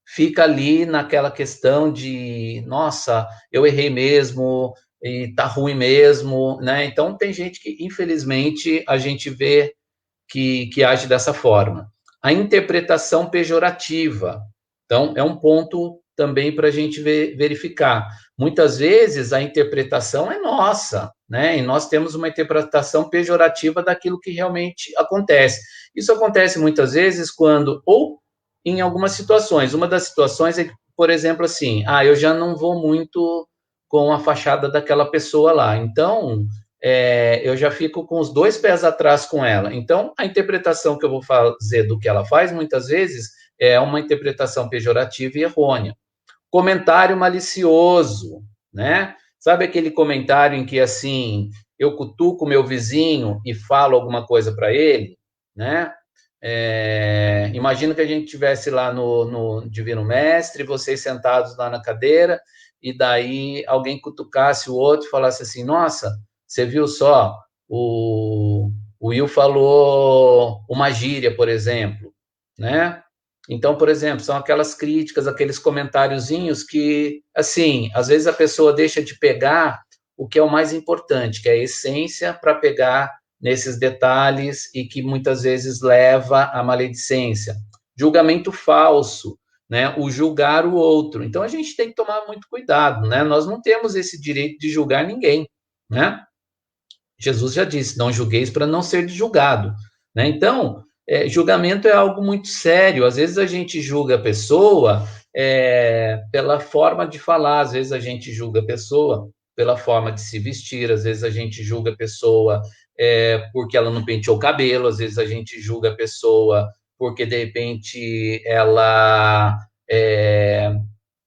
fica ali naquela questão de, nossa, eu errei mesmo, e tá ruim mesmo, né? Então, tem gente que, infelizmente, a gente vê que age dessa forma. A interpretação pejorativa. Então, é um ponto também para a gente verificar. Muitas vezes a interpretação é nossa, né? E nós temos uma interpretação pejorativa daquilo que realmente acontece. Isso acontece muitas vezes quando, ou em algumas situações. Uma das situações é, por exemplo, assim, eu já não vou muito com a fachada daquela pessoa lá. Então, eu já fico com os dois pés atrás com ela. Então, a interpretação que eu vou fazer do que ela faz, muitas vezes, é uma interpretação pejorativa e errônea. Comentário malicioso, né? Sabe aquele comentário em que, assim, eu cutuco meu vizinho e falo alguma coisa para ele, né? Imagina que a gente estivesse lá no Divino Mestre, vocês sentados lá na cadeira, e daí alguém cutucasse o outro e falasse assim, nossa, você viu só, o Will falou uma gíria, por exemplo, né? Então, por exemplo, são aquelas críticas, aqueles comentáriozinhos que, assim, às vezes a pessoa deixa de pegar o que é o mais importante, que é a essência, para pegar nesses detalhes e que muitas vezes leva à maledicência. Julgamento falso, né? O julgar o outro. Então, a gente tem que tomar muito cuidado, né? Nós não temos esse direito de julgar ninguém, né? Jesus já disse, não julgueis para não ser julgado, né? Então, julgamento é algo muito sério. Às vezes a gente julga a pessoa pela forma de falar, às vezes a gente julga a pessoa pela forma de se vestir, às vezes a gente julga a pessoa porque ela não penteou o cabelo, às vezes a gente julga a pessoa porque, de repente, ela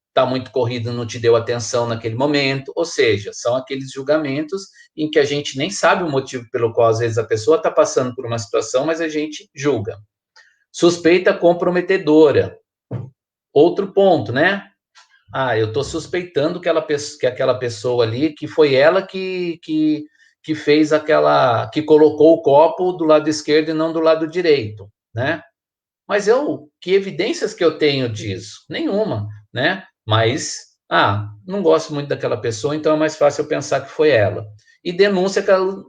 está muito corrido, não te deu atenção naquele momento, ou seja, são aqueles julgamentos em que a gente nem sabe o motivo pelo qual, às vezes, a pessoa está passando por uma situação, mas a gente julga. Suspeita comprometedora. Outro ponto, né? Eu estou suspeitando que aquela pessoa ali, que foi ela que fez que colocou o copo do lado esquerdo e não do lado direito, né? Mas que evidências que eu tenho disso? Nenhuma, né? Mas, não gosto muito daquela pessoa, então é mais fácil eu pensar que foi ela. E denúncia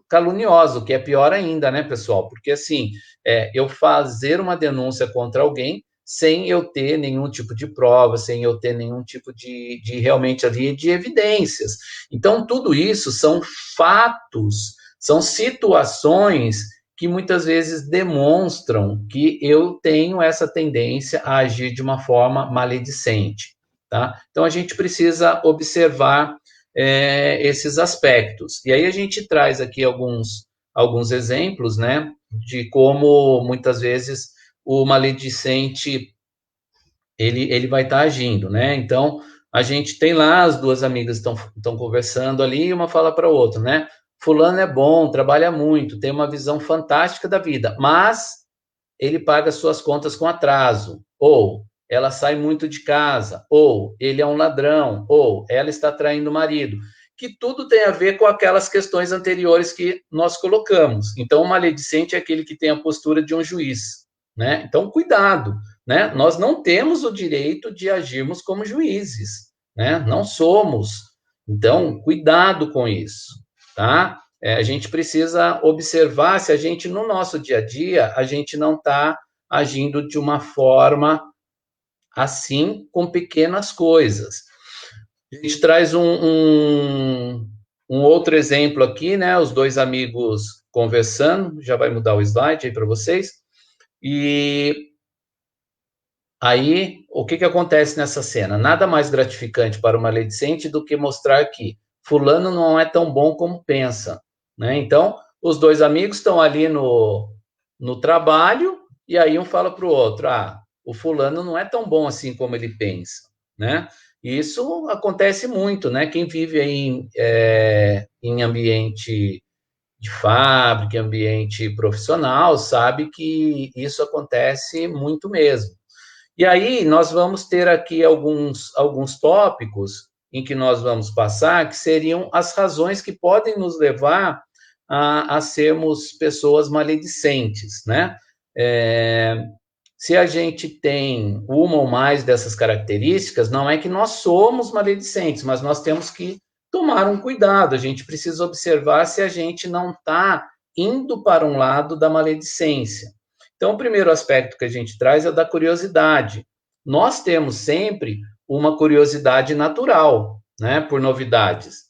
caluniosa, o que é pior ainda, né, pessoal? Porque, assim, eu fazer uma denúncia contra alguém sem eu ter nenhum tipo de prova, sem eu ter nenhum tipo de realmente ali, de evidências. Então, tudo isso são fatos, são situações que muitas vezes demonstram que eu tenho essa tendência a agir de uma forma maledicente, tá? Então, a gente precisa observar esses aspectos. E aí a gente traz aqui alguns exemplos, né, de como muitas vezes o maledicente ele vai estar agindo, né? Então, a gente tem lá, as duas amigas estão conversando ali, e uma fala para a outra, né? Fulano é bom, trabalha muito, tem uma visão fantástica da vida, mas ele paga suas contas com atraso, ou ela sai muito de casa, ou ele é um ladrão, ou ela está traindo o marido, que tudo tem a ver com aquelas questões anteriores que nós colocamos. Então, o maledicente é aquele que tem a postura de um juiz, né? Então, cuidado, né? Nós não temos o direito de agirmos como juízes, né? Não somos. Então, cuidado com isso, tá? A gente precisa observar se a gente, no nosso dia a dia, a gente não está agindo de uma forma assim, com pequenas coisas. A gente traz um outro exemplo aqui, né? Os dois amigos conversando, já vai mudar o slide aí para vocês. E aí, o que acontece nessa cena? Nada mais gratificante para o maledicente do que mostrar que fulano não é tão bom como pensa, né? Então, os dois amigos estão ali no trabalho, e aí um fala para o outro, o fulano não é tão bom assim como ele pensa, né? E isso acontece muito, né? Quem vive aí em ambiente de fábrica, ambiente profissional, sabe que isso acontece muito mesmo. E aí nós vamos ter aqui alguns tópicos em que nós vamos passar, que seriam as razões que podem nos levar a sermos pessoas maledicentes, né? Se a gente tem uma ou mais dessas características, não é que nós somos maledicentes, mas nós temos que tomar um cuidado. A gente precisa observar se a gente não está indo para um lado da maledicência. Então, o primeiro aspecto que a gente traz é o da curiosidade. Nós temos sempre uma curiosidade natural, né, por novidades.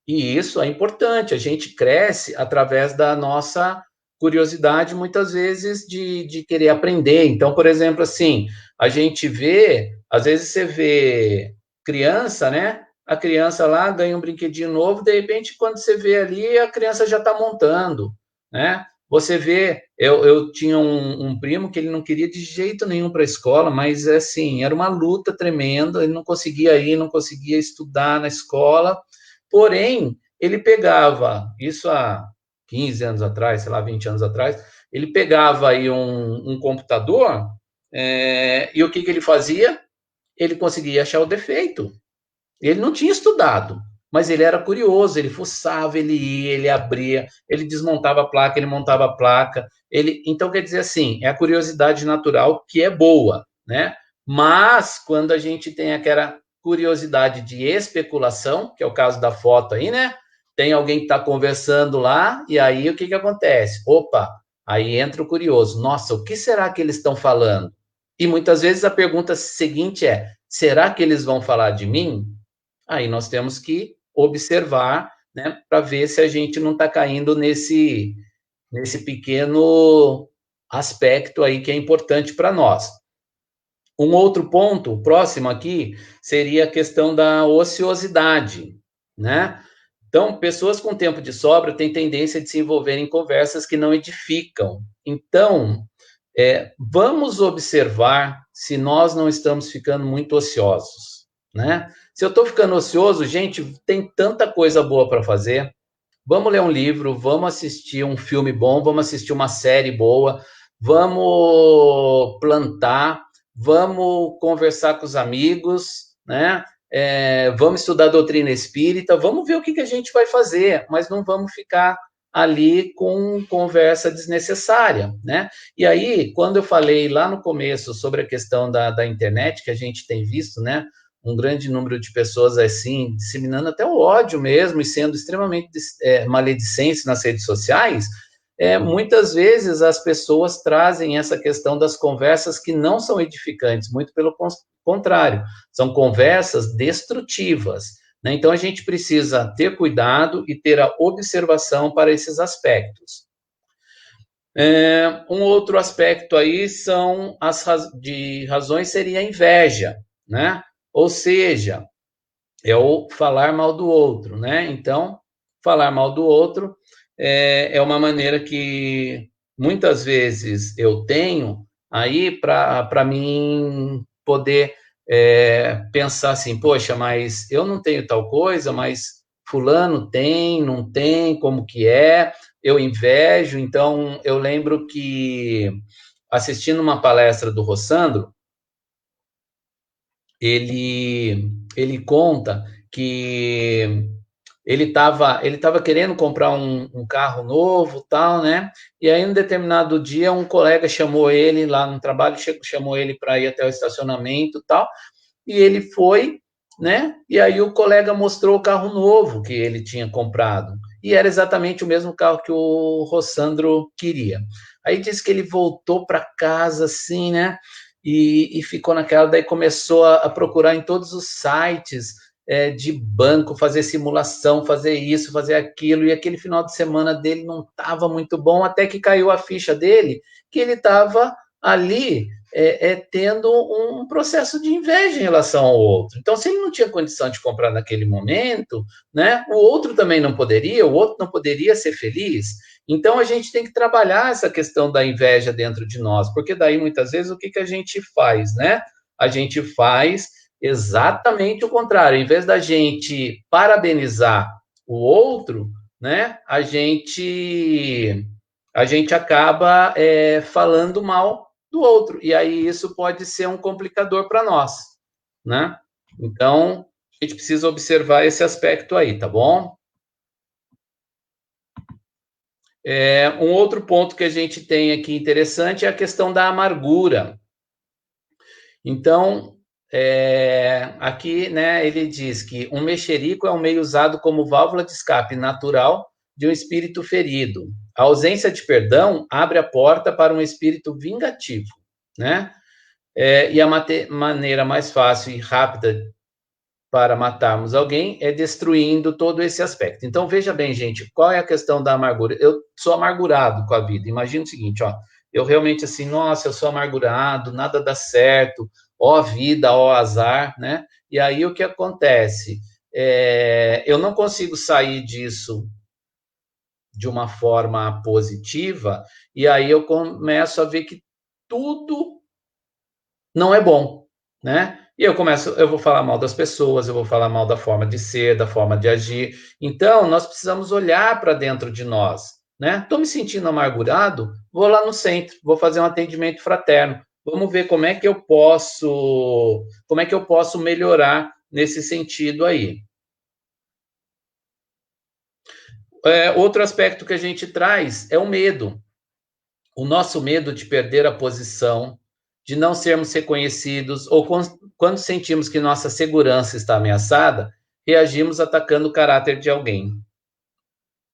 E isso é importante, a gente cresce através da nossa curiosidade, muitas vezes, de querer aprender. Então, por exemplo, assim, a gente vê, às vezes você vê criança, né? A criança lá ganha um brinquedinho novo, de repente, quando você vê ali, a criança já está montando, né? Você vê, eu tinha um primo que ele não queria de jeito nenhum para a escola, mas assim, era uma luta tremenda, ele não conseguia ir, não conseguia estudar na escola, porém, ele pegava, isso há 15 anos atrás, sei lá, 20 anos atrás, ele pegava aí um computador, e o que ele fazia? Ele conseguia achar o defeito. Ele não tinha estudado, mas ele era curioso, ele fuçava, ele ia, ele abria, ele desmontava a placa, ele montava a placa, então quer dizer assim, é a curiosidade natural que é boa, né? Mas quando a gente tem aquela curiosidade de especulação, que é o caso da foto aí, né? Tem alguém que está conversando lá, e aí o que acontece? Opa, aí entra o curioso. Nossa, o que será que eles estão falando? E muitas vezes a pergunta seguinte é: será que eles vão falar de mim? Aí nós temos que observar, né, para ver se a gente não está caindo nesse pequeno aspecto aí que é importante para nós. Um outro ponto próximo aqui seria a questão da ociosidade, né? Então, pessoas com tempo de sobra têm tendência de se envolver em conversas que não edificam. Então, vamos observar se nós não estamos ficando muito ociosos, né? Se eu estou ficando ocioso, gente, tem tanta coisa boa para fazer. Vamos ler um livro, vamos assistir um filme bom, vamos assistir uma série boa, vamos plantar, vamos conversar com os amigos, né? Vamos estudar doutrina espírita, vamos ver o que a gente vai fazer, mas não vamos ficar ali com conversa desnecessária, né? E aí, quando eu falei lá no começo sobre a questão da internet, que a gente tem visto, né? Um grande número de pessoas assim, disseminando até o ódio mesmo e sendo extremamente maledicentes nas redes sociais, muitas vezes as pessoas trazem essa questão das conversas que não são edificantes, muito pelo contrário, são conversas destrutivas, né? Então a gente precisa ter cuidado e ter a observação para esses aspectos. Um outro aspecto aí são de razões seria a inveja, né? Ou seja, é o falar mal do outro, né? Então, falar mal do outro é uma maneira que muitas vezes eu tenho aí para mim poder pensar assim, poxa, mas eu não tenho tal coisa, mas fulano tem, não tem, como que é? Eu invejo. Então, eu lembro que assistindo uma palestra do Rossandro, ele conta que ele tava querendo comprar um carro novo, tal, né? E aí, um determinado dia, um colega chamou ele lá no trabalho, chamou ele para ir até o estacionamento, tal, e ele foi, né? E aí o colega mostrou o carro novo que ele tinha comprado, e era exatamente o mesmo carro que o Rossandro queria. Aí disse que ele voltou para casa, assim, né? E ficou naquela, daí começou a procurar em todos os sites de banco, fazer simulação, fazer isso, fazer aquilo, e aquele final de semana dele não estava muito bom, até que caiu a ficha dele, que ele estava ali tendo um processo de inveja em relação ao outro. Então, se ele não tinha condição de comprar naquele momento, né, o outro também não poderia, o outro não poderia ser feliz. Então, a gente tem que trabalhar essa questão da inveja dentro de nós, porque daí, muitas vezes, o que a gente faz, né? A gente faz exatamente o contrário. Em vez da gente parabenizar o outro, né, a gente acaba falando mal do outro. E aí isso pode ser um complicador para nós, né? Então, a gente precisa observar esse aspecto aí, tá bom? Um outro ponto que a gente tem aqui interessante é a questão da amargura. Então, aqui, né, ele diz que um mexerico é um meio usado como válvula de escape natural de um espírito ferido. A ausência de perdão abre a porta para um espírito vingativo, né? E a maneira mais fácil e rápida para matarmos alguém é destruindo todo esse aspecto. Então, veja bem, gente, qual é a questão da amargura? Eu sou amargurado com a vida. Imagina o seguinte, ó, eu realmente assim, nossa, eu sou amargurado, nada dá certo, ó vida, ó azar, né? E aí o que acontece? Eu não consigo sair disso de uma forma positiva, e aí eu começo a ver que tudo não é bom, né? E eu vou falar mal das pessoas, eu vou falar mal da forma de ser, da forma de agir. Então, nós precisamos olhar para dentro de nós, né? Estou me sentindo amargurado, vou lá no centro, vou fazer um atendimento fraterno. Vamos ver como é que eu posso melhorar nesse sentido aí. Outro aspecto que a gente traz é o medo. O nosso medo de perder a posição, de não sermos reconhecidos, ou quando sentimos que nossa segurança está ameaçada, reagimos atacando o caráter de alguém.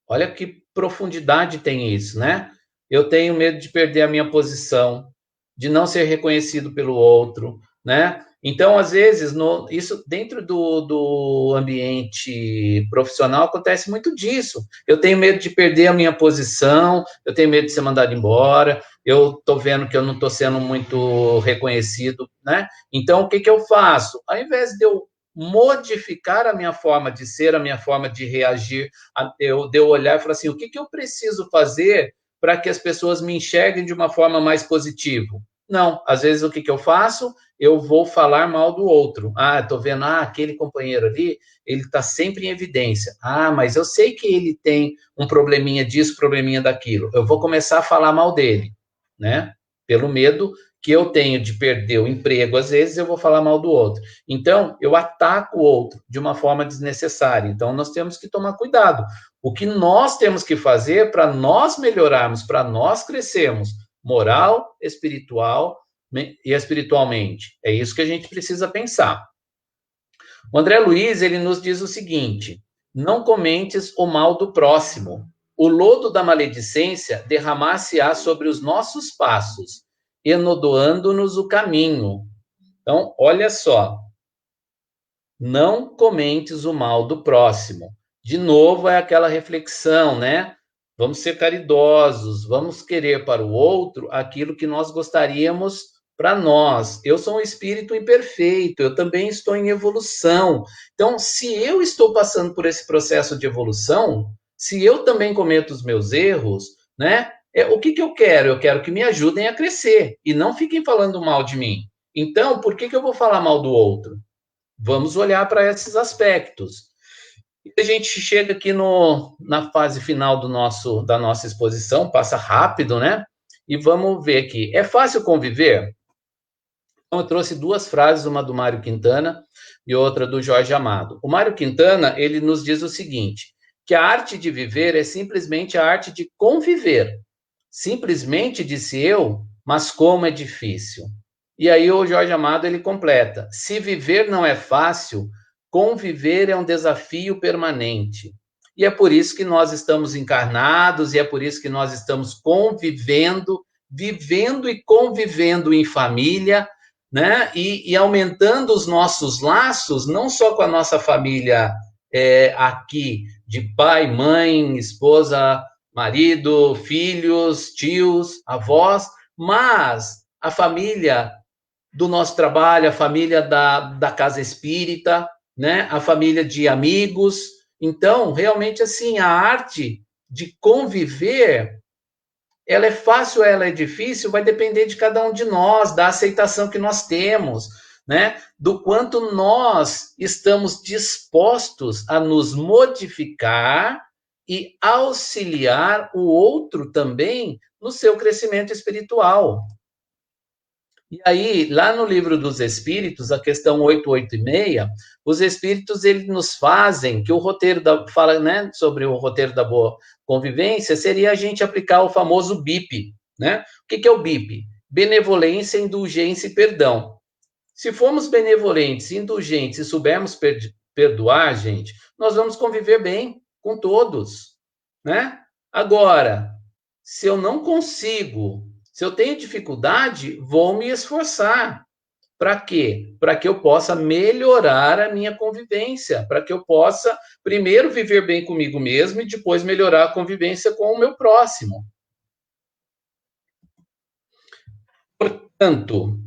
Olha que profundidade tem isso, né? Eu tenho medo de perder a minha posição, de não ser reconhecido pelo outro, né? Então, às vezes, isso dentro do ambiente profissional acontece muito disso. Eu tenho medo de perder a minha posição, eu tenho medo de ser mandado embora, eu estou vendo que eu não estou sendo muito reconhecido, né? Então, o que eu faço? Ao invés de eu modificar a minha forma de ser, a minha forma de reagir, de eu olhar e falar assim, o que eu preciso fazer para que as pessoas me enxerguem de uma forma mais positiva? Não, às vezes o que eu faço? Eu vou falar mal do outro. Estou vendo, aquele companheiro ali, ele está sempre em evidência. Mas eu sei que ele tem um probleminha disso, probleminha daquilo. Eu vou começar a falar mal dele, né? Pelo medo que eu tenho de perder o emprego, às vezes eu vou falar mal do outro. Então, eu ataco o outro de uma forma desnecessária. Então, nós temos que tomar cuidado. O que nós temos que fazer para nós melhorarmos, para nós crescermos, moral, espiritual e espiritualmente. É isso que a gente precisa pensar. O André Luiz, ele nos diz o seguinte: não comentes o mal do próximo. O lodo da maledicência derramar-se-á sobre os nossos passos, enodoando-nos o caminho. Então, olha só. Não comentes o mal do próximo. De novo, é aquela reflexão, né? Vamos ser caridosos, vamos querer para o outro aquilo que nós gostaríamos para nós. Eu sou um espírito imperfeito, eu também estou em evolução. Então, se eu estou passando por esse processo de evolução, se eu também cometo os meus erros, né? O que eu quero? Eu quero que me ajudem a crescer e não fiquem falando mal de mim. Então, por que eu vou falar mal do outro? Vamos olhar para esses aspectos. E a gente chega aqui na fase final da nossa exposição, passa rápido, né? E vamos ver aqui. É fácil conviver? Então, eu trouxe duas frases, uma do Mário Quintana e outra do Jorge Amado. O Mário Quintana, ele nos diz o seguinte, que a arte de viver é simplesmente a arte de conviver. Simplesmente, disse eu, mas como é difícil. E aí o Jorge Amado, ele completa, se viver não é fácil, conviver é um desafio permanente. E é por isso que nós estamos encarnados, e é por isso que nós estamos convivendo, vivendo e convivendo em família, né? E aumentando os nossos laços, não só com a nossa família aqui, de pai, mãe, esposa, marido, filhos, tios, avós, mas a família do nosso trabalho, a família da casa espírita, né? A família de amigos. Então, realmente, assim, a arte de conviver, ela é fácil, ela é difícil, vai depender de cada um de nós, da aceitação que nós temos, né? Do quanto nós estamos dispostos a nos modificar e auxiliar o outro também no seu crescimento espiritual. E aí, lá no livro dos Espíritos, a questão 886, os Espíritos eles nos fazem que o roteiro fala, né, sobre o roteiro da boa convivência, seria a gente aplicar o famoso BIP, né? O que é o BIP? Benevolência, indulgência e perdão. Se formos benevolentes, indulgentes e soubermos perdoar, gente, nós vamos conviver bem com todos, né? Agora, se eu não consigo, se eu tenho dificuldade, vou me esforçar. Para quê? Para que eu possa melhorar a minha convivência, para que eu possa primeiro viver bem comigo mesmo e depois melhorar a convivência com o meu próximo. Portanto,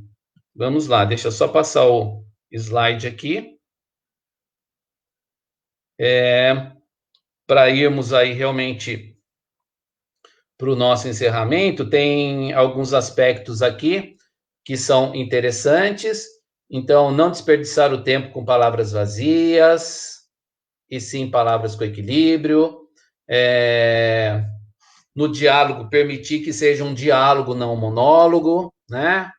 vamos lá, deixa eu só passar o slide aqui. Para irmos aí realmente para o nosso encerramento, tem alguns aspectos aqui que são interessantes. Então, não desperdiçar o tempo com palavras vazias, e sim palavras com equilíbrio. No diálogo, permitir que seja um diálogo, não um monólogo, né?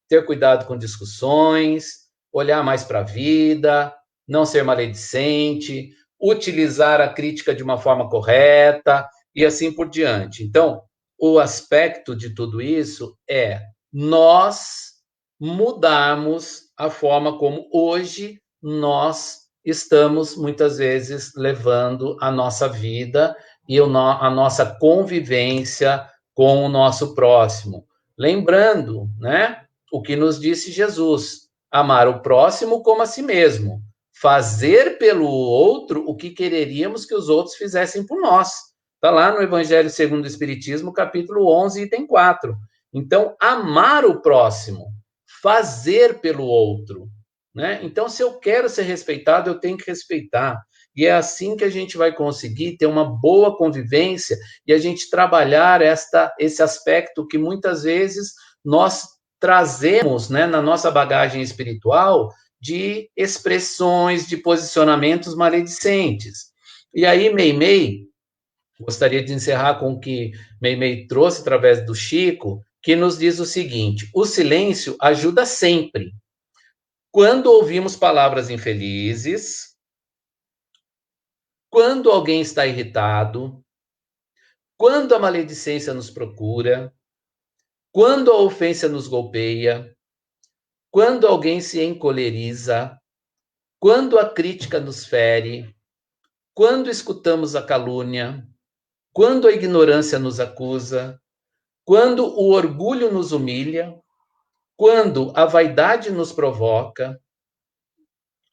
Ter cuidado com discussões, olhar mais para a vida, não ser maledicente, utilizar a crítica de uma forma correta e assim por diante. Então, o aspecto de tudo isso é nós mudarmos a forma como hoje nós estamos, muitas vezes, levando a nossa vida e a nossa convivência com o nosso próximo. Lembrando, né, o que nos disse Jesus, amar o próximo como a si mesmo, fazer pelo outro o que quereríamos que os outros fizessem por nós. Está lá no Evangelho segundo o Espiritismo, capítulo 11, item 4. Então, amar o próximo, fazer pelo outro, né? Então, se eu quero ser respeitado, eu tenho que respeitar. E é assim que a gente vai conseguir ter uma boa convivência e a gente trabalhar esse aspecto que muitas vezes nós trazemos, né, na nossa bagagem espiritual de expressões, de posicionamentos maledicentes. E aí, Meimei, gostaria de encerrar com o que Meimei trouxe através do Chico, que nos diz o seguinte: o silêncio ajuda sempre. Quando ouvimos palavras infelizes, quando alguém está irritado, quando a maledicência nos procura, quando a ofensa nos golpeia, quando alguém se encoleriza, quando a crítica nos fere, quando escutamos a calúnia, quando a ignorância nos acusa, quando o orgulho nos humilha, quando a vaidade nos provoca,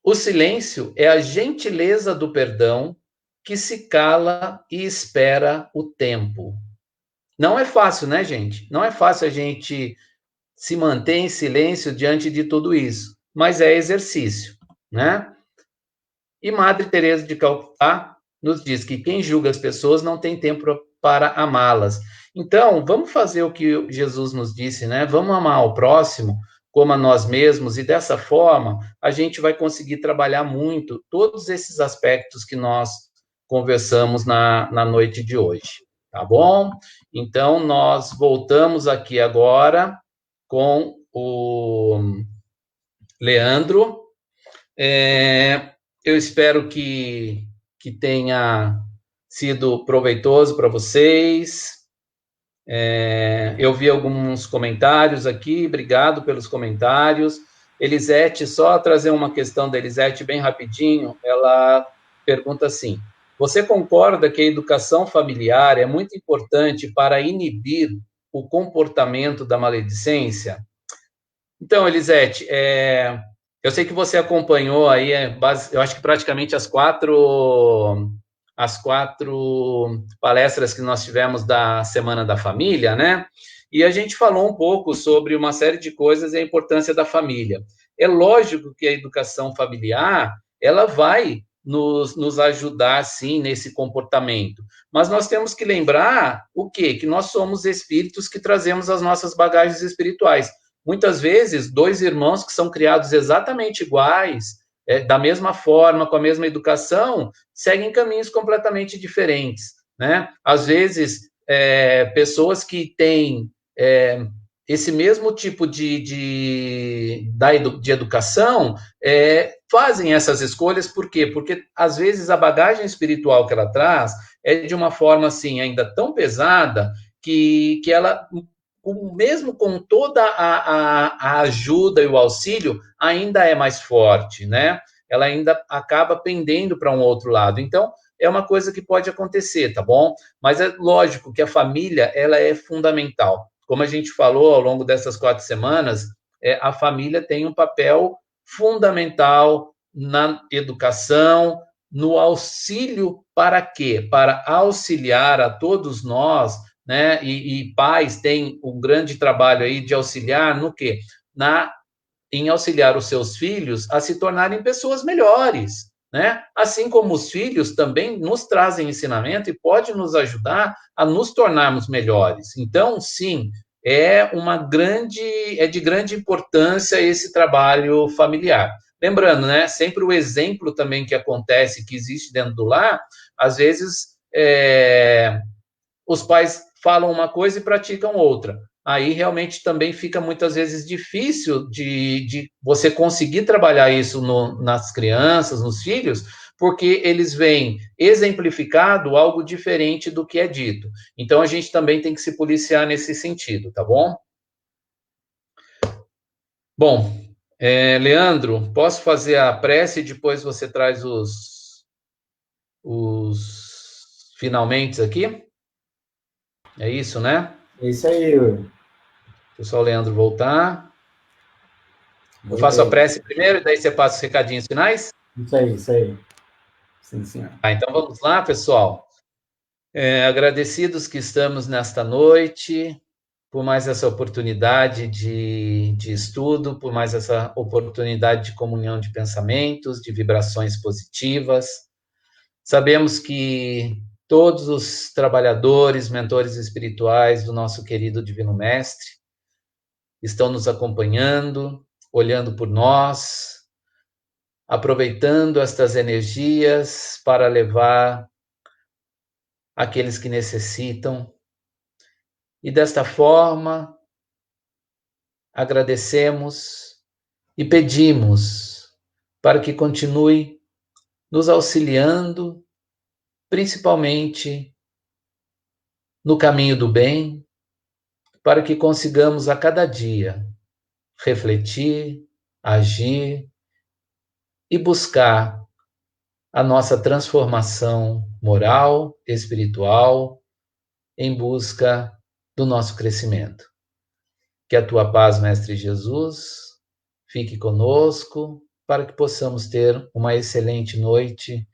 o silêncio é a gentileza do perdão que se cala e espera o tempo. Não é fácil, né, gente? Não é fácil a gente se manter em silêncio diante de tudo isso, mas é exercício, né? E Madre Teresa de Calcutá nos diz que quem julga as pessoas não tem tempo para amá-las. Então, vamos fazer o que Jesus nos disse, né? Vamos amar o próximo como a nós mesmos, e dessa forma a gente vai conseguir trabalhar muito todos esses aspectos que nós conversamos na noite de hoje, tá bom? Então, nós voltamos aqui agora com o Leandro. Eu espero que tenha sido proveitoso para vocês. Eu vi alguns comentários aqui, obrigado pelos comentários. Elisete, só trazer uma questão da Elisete bem rapidinho, ela pergunta assim: você concorda que a educação familiar é muito importante para inibir o comportamento da maledicência? Então, Elisete, eu sei que você acompanhou aí, eu acho que praticamente as quatro palestras que nós tivemos da Semana da Família, né? E a gente falou um pouco sobre uma série de coisas e a importância da família. É lógico que a educação familiar, ela vai nos ajudar, sim, nesse comportamento. Mas nós temos que lembrar o quê? Que nós somos espíritos que trazemos as nossas bagagens espirituais. Muitas vezes, dois irmãos que são criados exatamente iguais, da mesma forma, com a mesma educação, seguem caminhos completamente diferentes, né? Às vezes, pessoas que têm esse mesmo tipo de educação fazem essas escolhas, por quê? Porque, às vezes, a bagagem espiritual que ela traz é de uma forma, assim, ainda tão pesada que ela, mesmo com toda a ajuda e o auxílio, ainda é mais forte, né? Ela ainda acaba pendendo para um outro lado. Então, é uma coisa que pode acontecer, tá bom? Mas é lógico que a família, ela é fundamental. Como a gente falou ao longo dessas 4 semanas, a família tem um papel fundamental na educação, no auxílio para quê? Para auxiliar a todos nós, né? E pais têm um grande trabalho aí de auxiliar no quê? Em auxiliar os seus filhos a se tornarem pessoas melhores, né? Assim como os filhos também nos trazem ensinamento e pode nos ajudar a nos tornarmos melhores. Então, sim, é de grande importância esse trabalho familiar. Lembrando, né? Sempre o exemplo também que acontece, que existe dentro do lar, às vezes os pais falam uma coisa e praticam outra. aí realmente também fica muitas vezes difícil de você conseguir trabalhar isso nas crianças, nos filhos, porque eles veem exemplificado algo diferente do que é dito. Então, a gente também tem que se policiar nesse sentido, tá bom? Bom, Leandro, posso fazer a prece e depois você traz os finalmente aqui? É isso, né? É isso aí, Will. Deixa só o Leandro voltar. Eu faço a Voltei. prece primeiro e daí você passa os recadinhos finais? Isso aí, isso aí. Sim, senhor. Então vamos lá, pessoal. Agradecidos que estamos nesta noite, por mais essa oportunidade de estudo, por mais essa oportunidade de comunhão de pensamentos, de vibrações positivas. Sabemos que todos os trabalhadores, mentores espirituais do nosso querido Divino Mestre estão nos acompanhando, olhando por nós, aproveitando estas energias para levar aqueles que necessitam. E desta forma, agradecemos e pedimos para que continue nos auxiliando, principalmente no caminho do bem, para que consigamos a cada dia refletir, agir e buscar a nossa transformação moral, espiritual, em busca do nosso crescimento. Que a tua paz, Mestre Jesus, fique conosco para que possamos ter uma excelente noite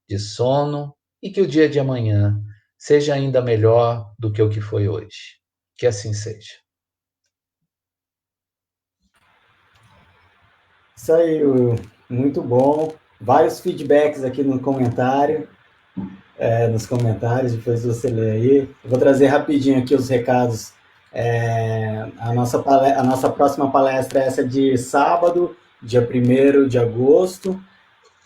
de sono e que o dia de amanhã seja ainda melhor do que o que foi hoje. Que assim seja. Isso aí, Will. Muito bom. Vários feedbacks aqui no comentário, nos comentários, depois você lê aí. Eu vou trazer rapidinho aqui os recados. A nossa próxima palestra é essa de sábado, dia 1º de agosto.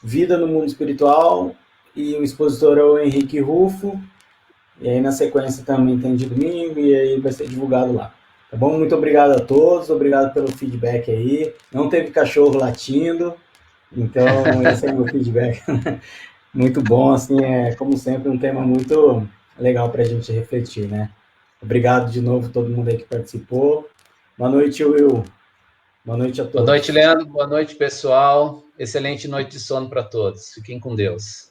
Vida no Mundo Espiritual, e o expositor é o Henrique Rufo. E aí na sequência também tem de domingo, e aí vai ser divulgado lá. Tá bom? Muito obrigado a todos, obrigado pelo feedback aí. Não teve cachorro latindo, então esse é o meu feedback. Muito bom, assim, como sempre um tema muito legal para a gente refletir, né? Obrigado de novo a todo mundo aí que participou. Boa noite, Will. Boa noite a todos. Boa noite, Leandro. Boa noite, pessoal. Excelente noite de sono para todos. Fiquem com Deus.